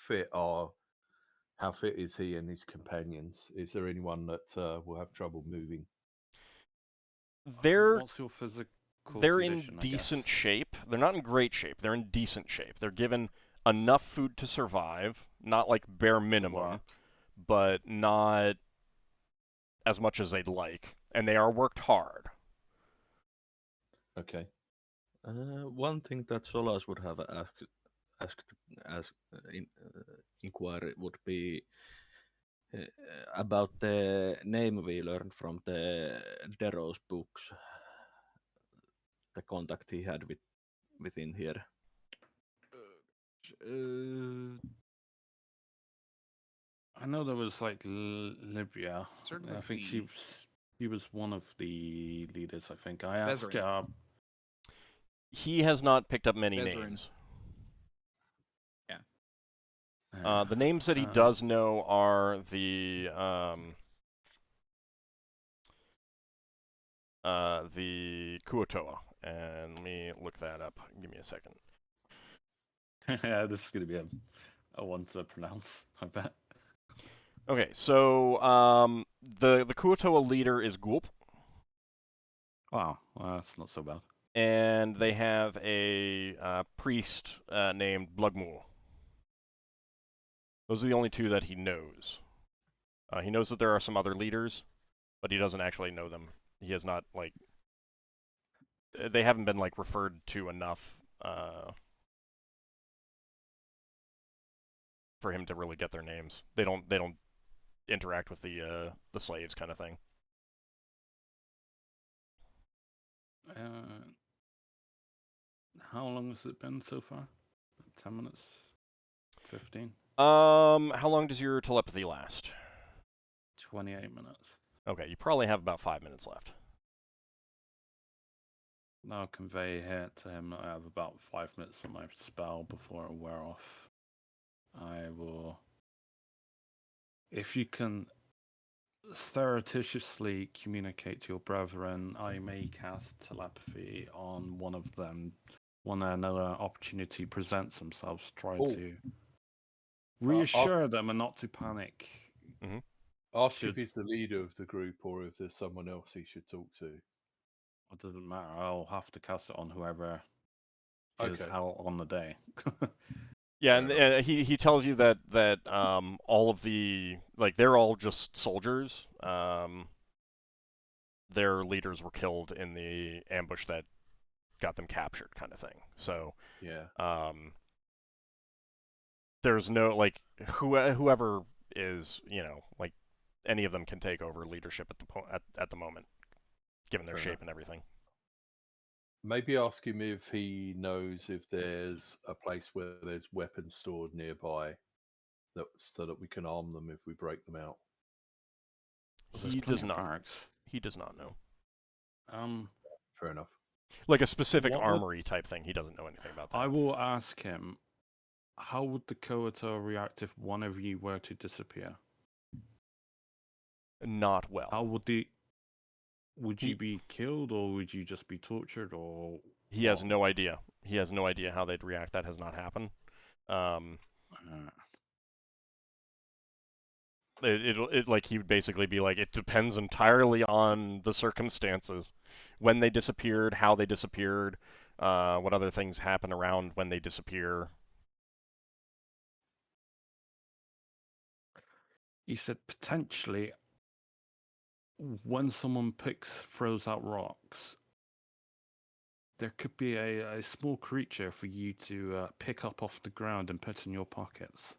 fit is he and his companions? Is there anyone that will have trouble moving? What's your physical They're condition, in decent shape. They're not in great shape. They're in decent shape. They're given enough food to survive. not like bare minimum, Work. but not as much as they'd like, and they are worked hard. Okay. One thing that Solas would have asked inquiry would be about the name we learned from the Dero's books. The contact he had within here. I know there was like Libya. Certainly I think the- she was one of the leaders. I think I asked. Vezerin. He has not picked up many Vezerin. names. Yeah. The names that he does know are the Kuotoa, and let me look that up. Give me a second. Yeah, this is gonna be a one to pronounce. I bet. Okay, so the Kuotoa leader is Gulp, Wow, well, that's not so bad. and they have a priest named Blugmul. Those are the only two that he knows. He knows that there are some other leaders, but he doesn't actually know them. He has not, like... They haven't been, like, referred to enough for him to really get their names. They don't interact with the slaves kind of thing. How long has it been so far? 10 minutes? 15? How long does your telepathy last? 28 minutes. Okay, you probably have about 5 minutes left. I'll convey here to him. I have about 5 minutes on my spell before it wear off. I will... If you can surreptitiously communicate to your brethren, I may cast telepathy on one of them when another opportunity presents themselves. Try to reassure them and not to panic. Mm-hmm. Ask if he's the leader of the group or if there's someone else he should talk to. It doesn't matter. I'll have to cast it on whoever is out on the day. Yeah, and he tells you that all of the, like, they're all just soldiers. Their leaders were killed in the ambush that got them captured, kind of thing. So yeah, there's no, like, whoever is, you know, like, any of them can take over leadership at the moment, given their shape and everything. Maybe ask him if he knows if there's a place where there's weapons stored nearby, so that we can arm them if we break them out. He does not. He does not know. Fair enough. Like a specific armory type thing, he doesn't know anything about that. I will ask him, how would the Koato react if one of you were to disappear? Not well. How would would you be killed, or would you just be tortured, or... He has no idea. He has no idea how they'd react. That has not happened. It like, he would basically be like, it depends entirely on the circumstances. When they disappeared, how they disappeared, what other things happen around when they disappear. He said potentially when someone throws out rocks, there could be a small creature for you to pick up off the ground and put in your pockets.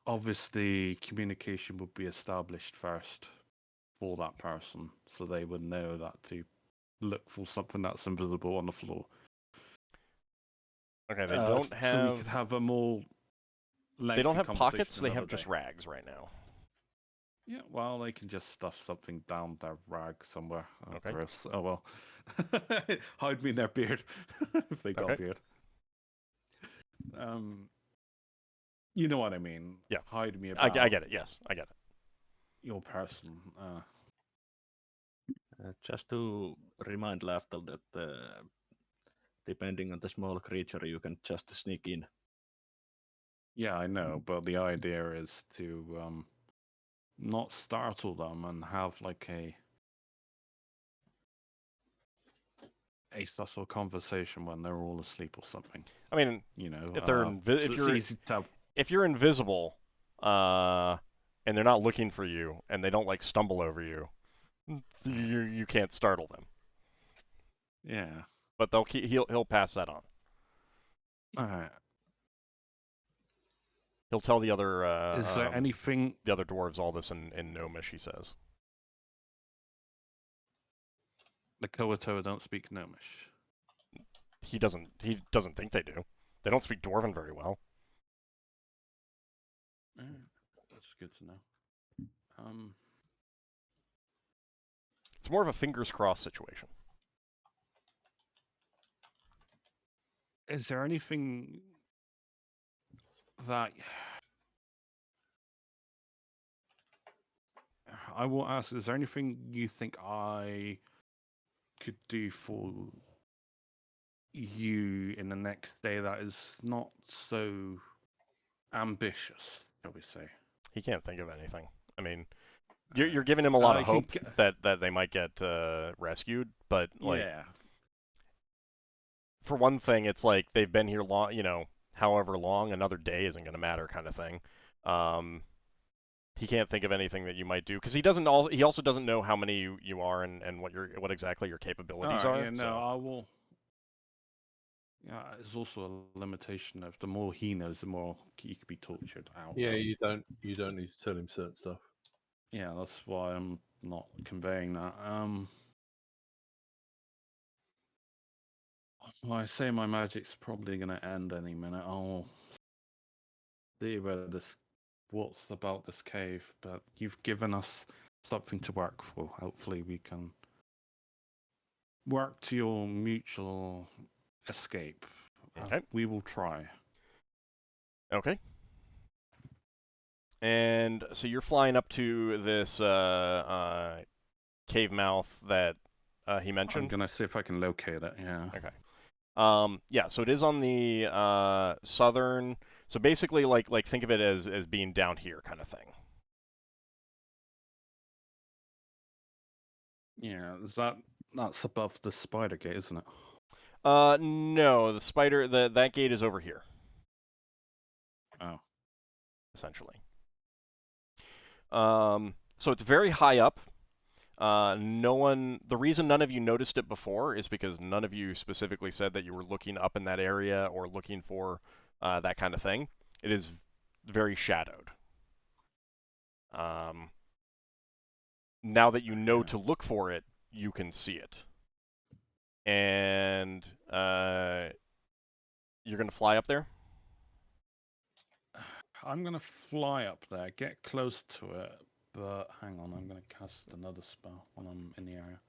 Obviously, communication would be established first for that person, so they would know that to look for something that's invisible on the floor. Okay, they don't have... So we could have a more lengthy They don't have pockets, they another have just day. rags right now. Yeah, well, they can just stuff something down their rag somewhere. Okay. Gross. Oh, well. Hide me in their beard, if they got a beard. You know what I mean. Yeah. Hide me about... I get it, yes, I get it. Your person. Just to remind Lafdul that depending on the small creature, you can just sneak in. Yeah, I know, but the idea is to not startle them and have like a a subtle conversation when they're all asleep or something. I mean, You know, if they're if you're invisible, and they're not looking for you, and they don't like stumble over you, you can't startle them. Yeah. But he'll pass that on. All right. He'll tell the other Is there anything the other dwarves all this in Gnomish, he says. the Koatoa don't speak Gnomish? He doesn't think they do. They don't speak Dwarven very well. That's good to know. It's more of a fingers crossed situation. Is there anything that I will ask? Is there anything you think I could do for you in the next day that is not so ambitious, shall we say? He can't think of anything. I mean, you're giving him a lot of hope that they might get rescued, but like, yeah. For one thing, it's like they've been here long, however long. Another day isn't going to matter, kind of thing. He can't think of anything that you might do because he also doesn't know how many you are and what exactly your capabilities are. Yeah, no, I will. Yeah, there's also a limitation of the more he knows, the more he could be tortured out. Yeah, you don't need to tell him certain stuff. Yeah, that's why I'm not conveying that. Well, I say my magic's probably going to end any minute. I'll see what's about this cave, but you've given us something to work for. Hopefully we can work to your mutual escape. Okay. We will try. Okay. And so you're flying up to this cave mouth that he mentioned? I'm going to see if I can locate it, yeah. Okay. Yeah, so it is on the southern... So basically, like think of it as being down here kind of thing. Yeah, that's above the spider gate, isn't it? No, the spider... that gate is over here. Oh. Essentially. So it's very high up. The reason none of you noticed it before is because none of you specifically said that you were looking up in that area or looking for that kind of thing. It is very shadowed. Now that you know to look for it, you can see it. And you're going to fly up there? I'm going to fly up there, get close to it, but hang on, I'm going to cast another spell when I'm in the area.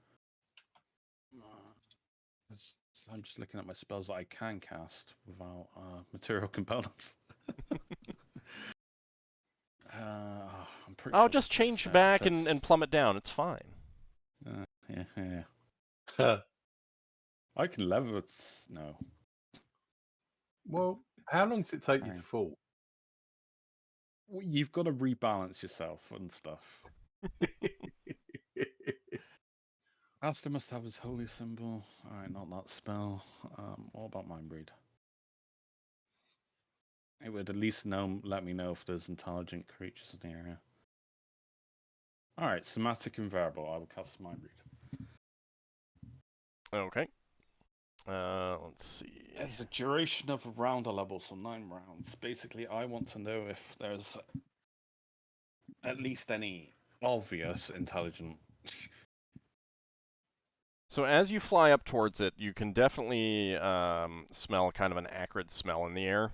I'm just looking at my spells that I can cast without material components. I'm pretty I'll sure just change back and plummet down. It's fine. Yeah. I can level it. No. Well, how long does it take you to fall? Well, you've got to rebalance yourself and stuff. Aster must have his holy symbol. Alright, not that spell. What about Mindbreed? It would at least let me know if there's intelligent creatures in the area. Alright, somatic and variable. I will cast Mindbreed. Okay. Let's see. There's a duration of around a level, so 9 rounds. Basically, I want to know if there's at least any obvious intelligent. So as you fly up towards it, you can definitely smell kind of an acrid smell in the air.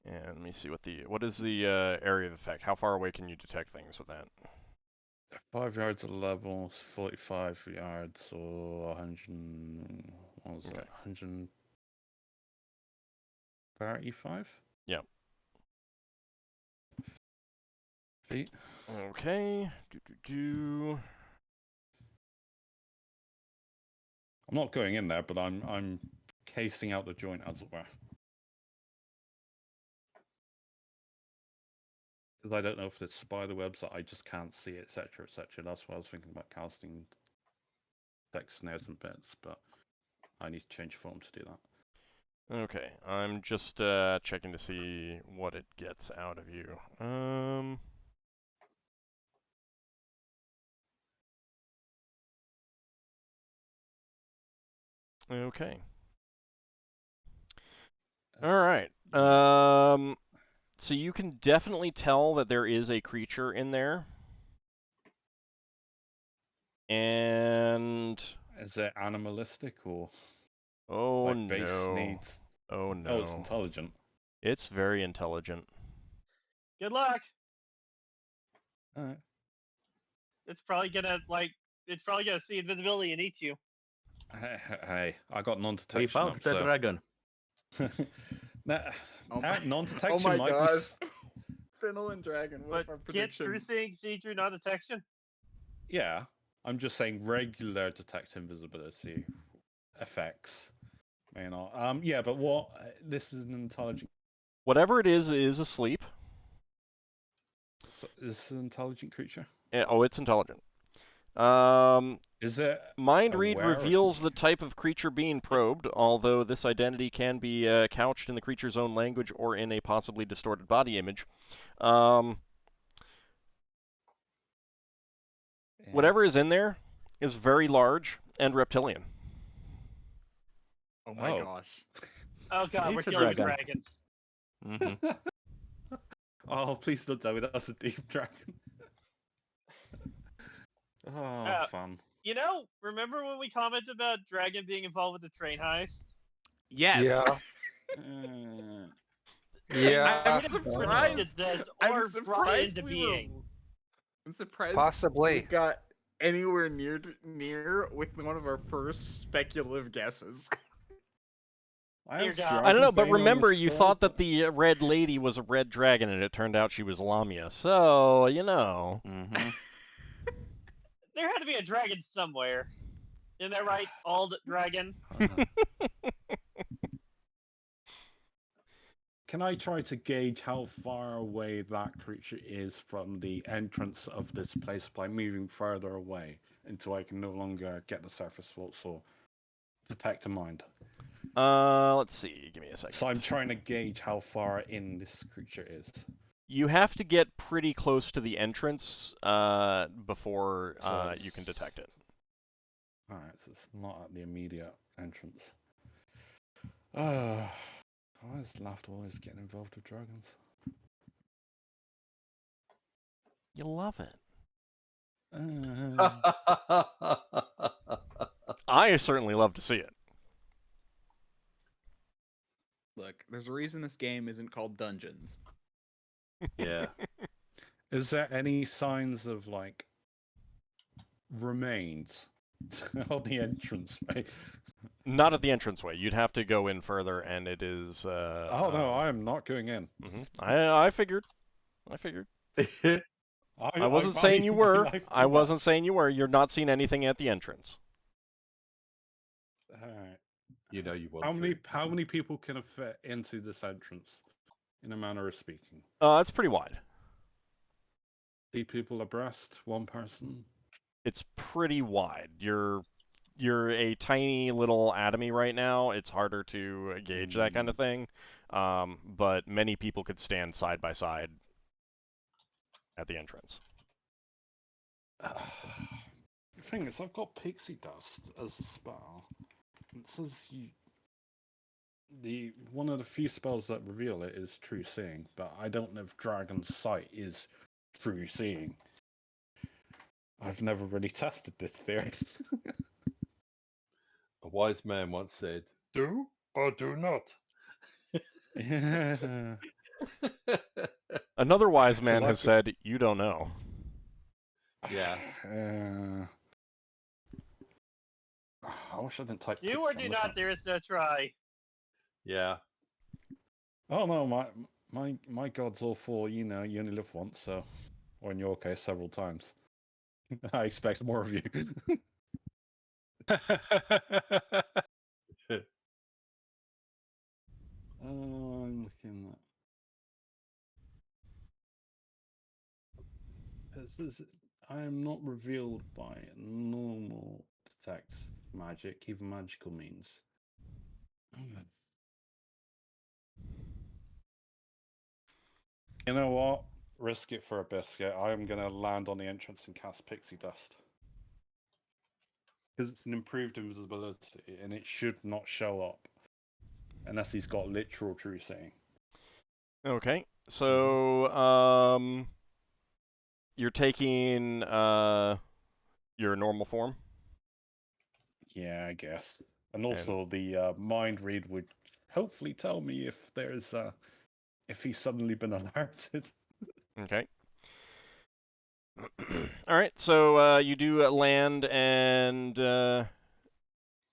And let me see what is the area of effect? How far away can you detect things with that? 5 yards of level, 45 yards, or 100. What was that? 135? Yeah. Feet. Okay. I'm not going in there, but I'm casing out the joint, as it were. Because I don't know if there's spider webs that I just can't see, etc., etc. That's why I was thinking about casting text snares and bits, but I need to change form to do that. Okay, I'm just checking to see what it gets out of you. Okay. All right. So you can definitely tell that there is a creature in there. And is it animalistic or like base no. needs? Oh no. Oh, it's intelligent. It's very intelligent. Good luck. All right. It's probably gonna see invisibility and eat you. Hey, I got non-detection. We found the dragon. Non-detection. Oh my might god. Be... Finnel and dragon. But our can't prediction? true seeing see through non-detection? Yeah, I'm just saying regular detect invisibility effects. May not. Yeah, but what? This is an intelligent. Whatever it is asleep. So, is this an intelligent creature? Yeah, oh, it's intelligent. Is it Mind read aware reveals the type of creature being probed, although this identity can be couched in the creature's own language or in a possibly distorted body image. Whatever is in there is very large and reptilian. Oh my gosh. Oh god, we're killing dragons. Mm-hmm. Oh, please don't tell me that's a deep dragon. Oh, fun. You know, remember when we commented about dragon being involved with the train heist? Yes. Yeah. Yeah. I'm surprised. I'm surprised I'm surprised Possibly. we got anywhere near with one of our first speculative guesses. I don't know, but remember, you thought that the red lady was a red dragon, and it turned out she was Lamia. So, you know. Mm-hmm. There had to be a dragon somewhere. Isn't that right, Ald Dragon? Can I try to gauge how far away that creature is from the entrance of this place by moving further away until I can no longer get the surface thoughts or detect a mind? Let's see. Give me a second. So I'm trying to gauge how far in this creature is. You have to get pretty close to the entrance before you can detect it. Alright, so it's not at the immediate entrance. Why is Lafdul always getting involved with dragons? You love it. Uh, I certainly love to see it. Look, there's a reason this game isn't called Dungeons. Yeah. Is there any signs of, like, remains on the entrance? Not at the entranceway. You'd have to go in further, and it is... oh, no, I am not going in. I figured. I wasn't saying you were. I wasn't saying you were. You're not seeing anything at the entrance. Alright. You know you want How many people can fit into this entrance, in a manner of speaking? It's pretty wide. 3 people abreast, 1 person? It's pretty wide. You're a tiny little atomy right now. It's harder to gauge that kind of thing. But many people could stand side by side at the entrance. The thing is, I've got Pixie Dust as a spell. It says one of the few spells that reveal it is True Seeing, but I don't know if Dragon's Sight is True Seeing. I've never really tested this theory. A wise man once said, "Do or do not." Yeah. Another wise man has said, "You don't know." Yeah. I wish I didn't type. Do or do not. There is no try. Yeah. Oh no, my god's all for you only live once, so, or in your case, several times. I expect more of you. I'm looking at. I am not revealed by normal detect magic, even magical means. You know what? Risk it for a biscuit. I'm going to land on the entrance and cast Pixie Dust. Because it's an improved invisibility, and it should not show up. Unless he's got literal true seeing. Okay, so you're taking your normal form. Yeah, I guess. And also the mind read would hopefully tell me if there's if he's suddenly been alerted. Okay. All right, so you do land and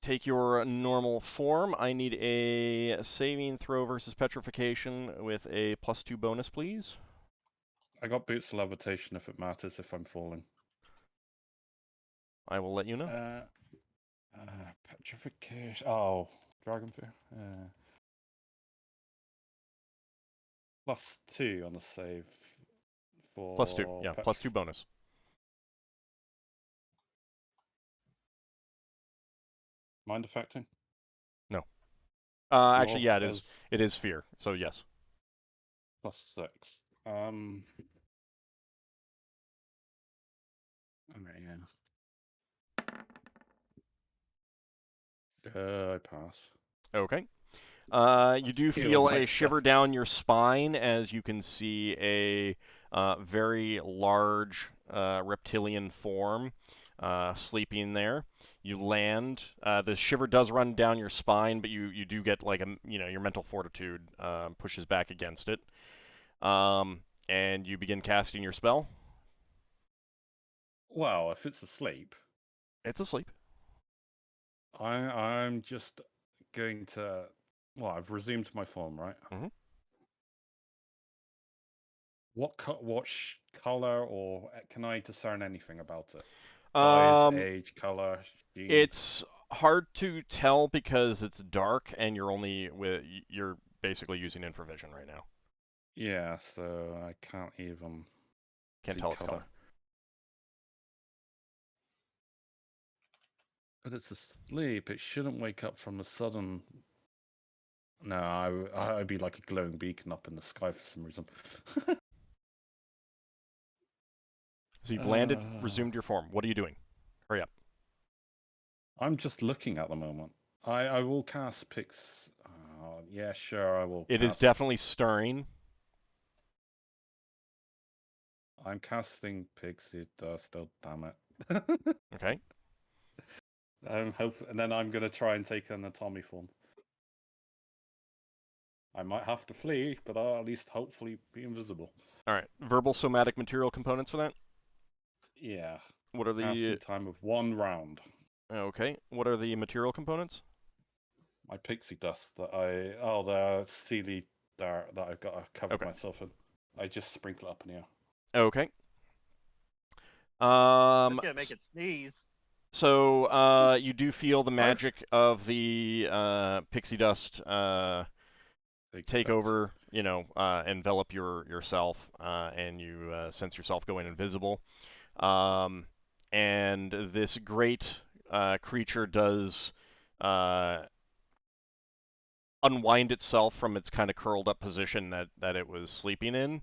take your normal form. I need a saving throw versus petrification with a +2 bonus, please. I got boots of levitation if it matters if I'm falling. I will let you know. Petrification. Oh, Dragon Fear. +2 on the save for +2, yeah, +2 bonus. Mind affecting? No. Actually, yeah, it is fear. So yes. +6. Alright, yeah. I pass. Okay. You do feel a shiver down your spine as you can see a very large reptilian form sleeping there. You land. The shiver does run down your spine, but you do get like your mental fortitude pushes back against it. And you begin casting your spell. Well, if it's asleep, it's asleep. I'm just going to. Well, I've resumed my form, right? Mm-hmm. What color, or can I discern anything about it? Size, age, color. Gene? It's hard to tell because it's dark and you're basically using infravision right now. Yeah, so I can't even. Can't tell its color. But it's asleep. It shouldn't wake up from a sudden. No, I'd be like a glowing beacon up in the sky for some reason. So you've landed, resumed your form. What are you doing? Hurry up. I'm just looking at the moment. I will cast Pix. Yeah, sure, I will. It is definitely stirring. I'm casting Pixie Dust. Oh, damn it. Okay. And then I'm going to try and take an Atomy form. I might have to flee, but I'll at least hopefully be invisible. All right. Verbal somatic material components for that? Yeah. What are the casting time of 1 round? Okay. What are the material components? My Pixie Dust that the Sealy Dart that I've got to cover myself in. I just sprinkle it up in the air. Okay. That's gonna make it sneeze. So you do feel the magic of the pixie dust take over, envelop yourself, and you sense yourself going invisible. And this great creature does unwind itself from its kind of curled up position that it was sleeping in.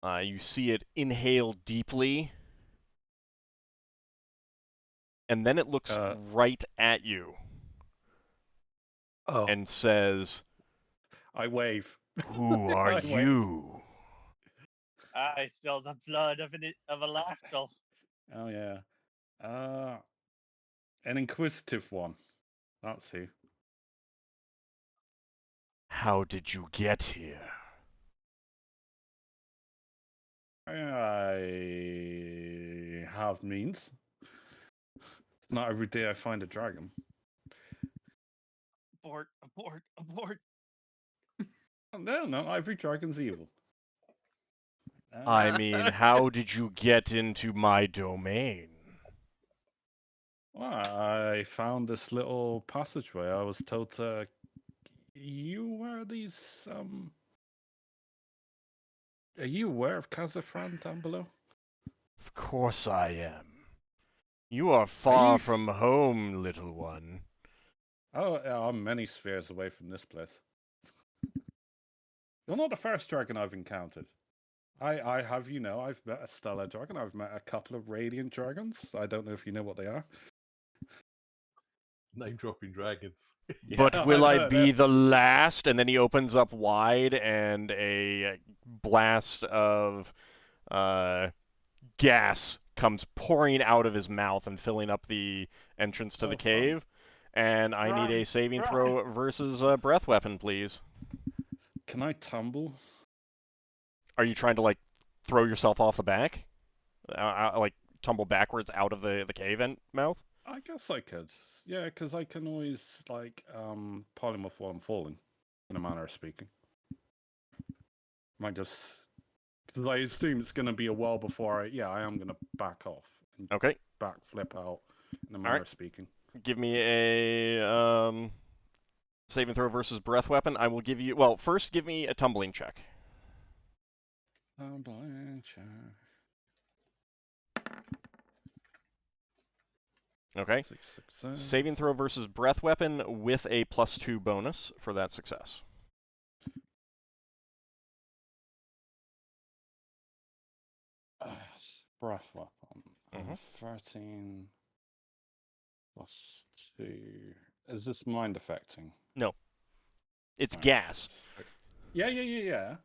You see it inhale deeply. And then it looks right at you and says, I wave. Who are you? I spilled the blood of a Lafdul. Oh, yeah. An inquisitive one. That's who. How did you get here? I have means. Not every day I find a dragon. Abort. No, every dragon's evil. I mean, how did you get into my domain? Well, I found this little passageway. I was told to. You were these. Are you aware of Kazafran down below? Of course I am. You are far you from home, little one. Oh, I'm many spheres away from this place. You're not the first dragon I've encountered. I have, I've met a stellar dragon. I've met a couple of radiant dragons. I don't know if you know what they are. Name dropping dragons. But will I be know. the last? And then he opens up wide, and a blast of gas comes pouring out of his mouth and filling up the entrance to the cave. And I need a saving throw versus breath weapon, please. Can I tumble? Are you trying to, like, throw yourself off the back? Like, tumble backwards out of the cave mouth? I guess I could. Yeah, because I can always, like, polymorph while I'm falling, in a manner of speaking. Might just... Because I assume it's going to be a while before I am going to back off. And Okay. back flip out, in a manner of speaking. Give me a saving throw versus breath weapon. I will give you... Well, first give me a tumbling check. Tumbling check. Okay. Success. Saving throw versus breath weapon with a +2 bonus for that success. Breath weapon. 13 plus 2. Is this mind affecting? No. It's gas. Yeah.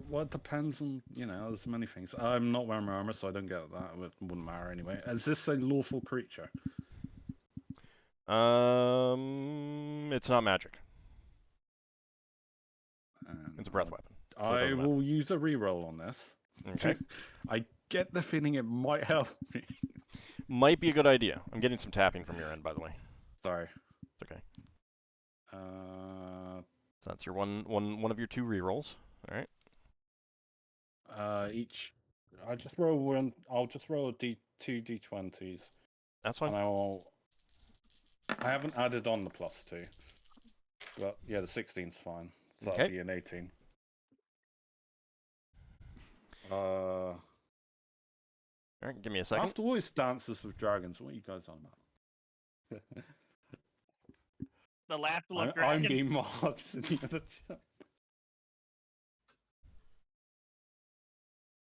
Well, it depends on, there's many things. I'm not wearing my armor, so I don't get that. It wouldn't matter anyway. Is this a lawful creature? It's not magic. It's a breath weapon. So I will use a reroll on this. Okay. I get the feeling it might help me. Might be a good idea. I'm getting some tapping from your end, by the way. Sorry. It's okay. So that's your one of your 2 rerolls. All right. I just roll one. I'll just roll two d20s. That's fine. And I haven't added on the +2. But yeah, the 16's fine. So that'll be an 18. All right, give me a second. After always dances with dragons, what are you guys on about? The Lafdul dragon. I'm being marked in the other chat.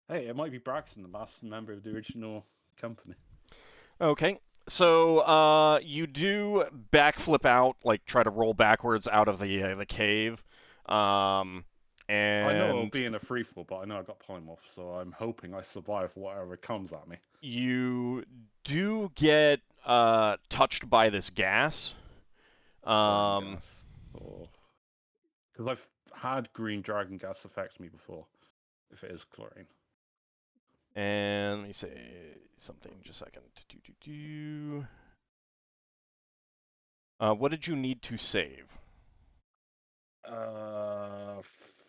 Hey, it might be Braxon, the last member of the original company. Okay, so you do backflip out, like try to roll backwards out of the cave, and I know it'll be in a free fall, but I know I got polymorph, so I'm hoping I survive whatever comes at me. You do get touched by this gas. Because I've had green dragon gas affect me before, if it is chlorine. And let me say something just a second. What did you need to save?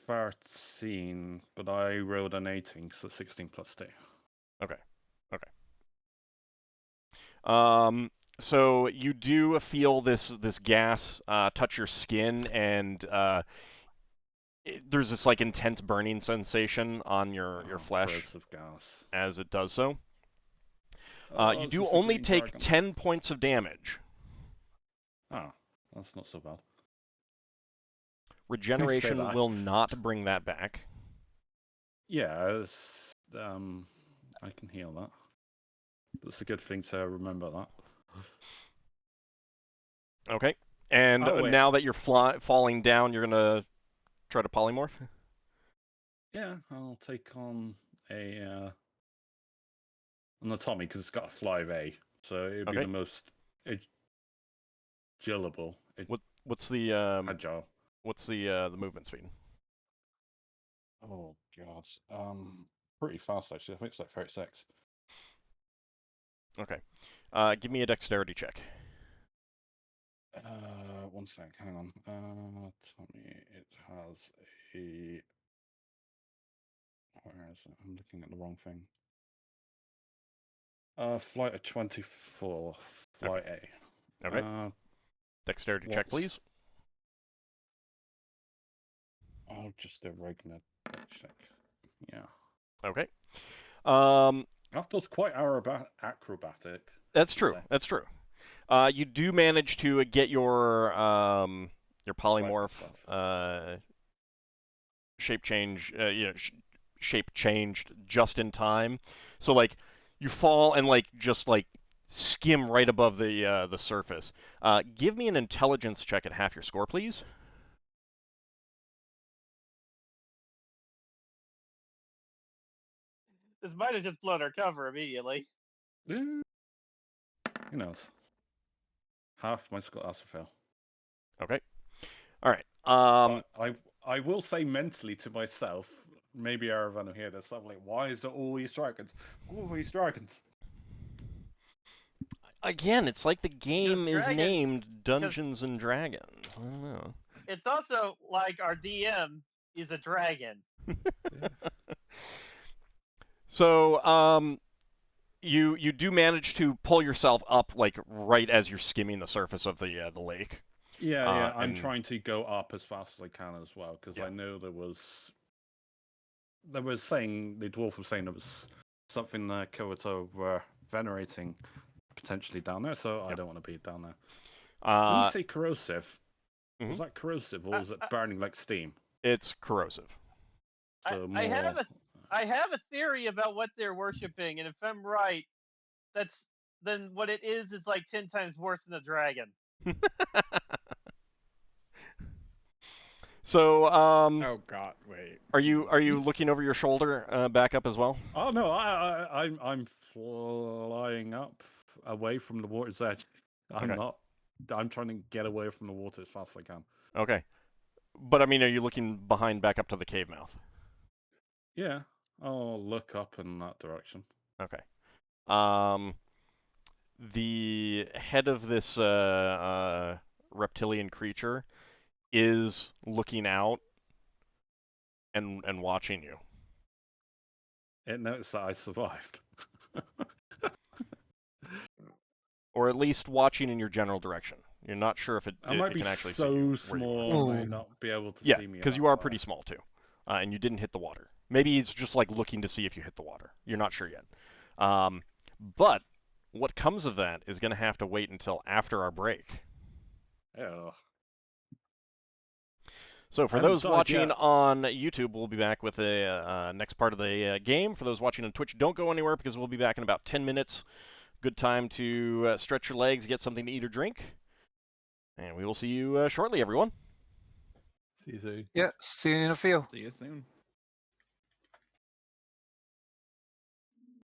13, but I rolled an 18, so 16 plus 2. Okay. So you do feel this gas touch your skin, and there's this like intense burning sensation on your flesh of gas. as it does so. You do only take 10 points of damage. Oh, that's not so bad. Regeneration will not bring that back. Yeah, I can heal that. That's a good thing to remember that. Okay. And now that you're falling down, you're going to try to polymorph? Yeah, I'll take on an Tommy because it's got a fly of A, so it'd be the most agilable. What's the agile? What's the movement speed? Oh god, pretty fast actually. I think it's like 36. Okay, give me a dexterity check. 1 sec, hang on. Tommy, it has a. Where is it? I'm looking at the wrong thing. Flight of 24, flight A. Okay. Dexterity check, please. I'll just do a regular check. Yeah. Okay. Lafdul's quite acrobatic. That's true. That's true. You do manage to get your polymorph shape change, shape changed just in time. So like you fall and like just like skim right above the surface. Give me an intelligence check at half your score, please. This might have just blown our cover immediately. Who knows? Half my score also fail. Okay. All right. I will say mentally to myself, maybe Aravan will hear this. I'm like, why is it always dragons? Always dragons. Again, it's like the game is dragons- named Dungeons and Dragons. I don't know. It's also like our DM is a dragon. So, you do manage to pull yourself up like right as you're skimming the surface of the lake. Yeah. I'm trying to go up as fast as I can as well because I know there was saying the dwarf was saying there was something that Kyoto were venerating potentially down there, so I don't want to be down there. When you say corrosive, was that corrosive or was it burning like steam? It's corrosive. So I have a theory about what they're worshiping, and if I'm right, then what it is like 10 times worse than a dragon. So, oh God, wait. Are you looking over your shoulder back up as well? Oh no, I'm flying up away from the water's edge. I'm not. I'm trying to get away from the water as fast as I can. Okay, but I mean, are you looking behind back up to the cave mouth? Yeah, I'll look up in that direction. Okay. The head of this reptilian creature is looking out and watching you. It noticed that I survived. Or at least watching in your general direction. You're not sure if it can actually see you. So small, I may not be able to see me. Yeah, because you are pretty small too, and you didn't hit the water. Maybe he's just like looking to see if you hit the water. You're not sure yet. But what comes of that is going to have to wait until after our break. Oh. So for those watching on YouTube, we'll be back with the next part of the game. For those watching on Twitch, don't go anywhere because we'll be back in about 10 minutes. Good time to stretch your legs, get something to eat or drink. And we will see you shortly, everyone. See you soon. Yeah, see you in a few. See you soon.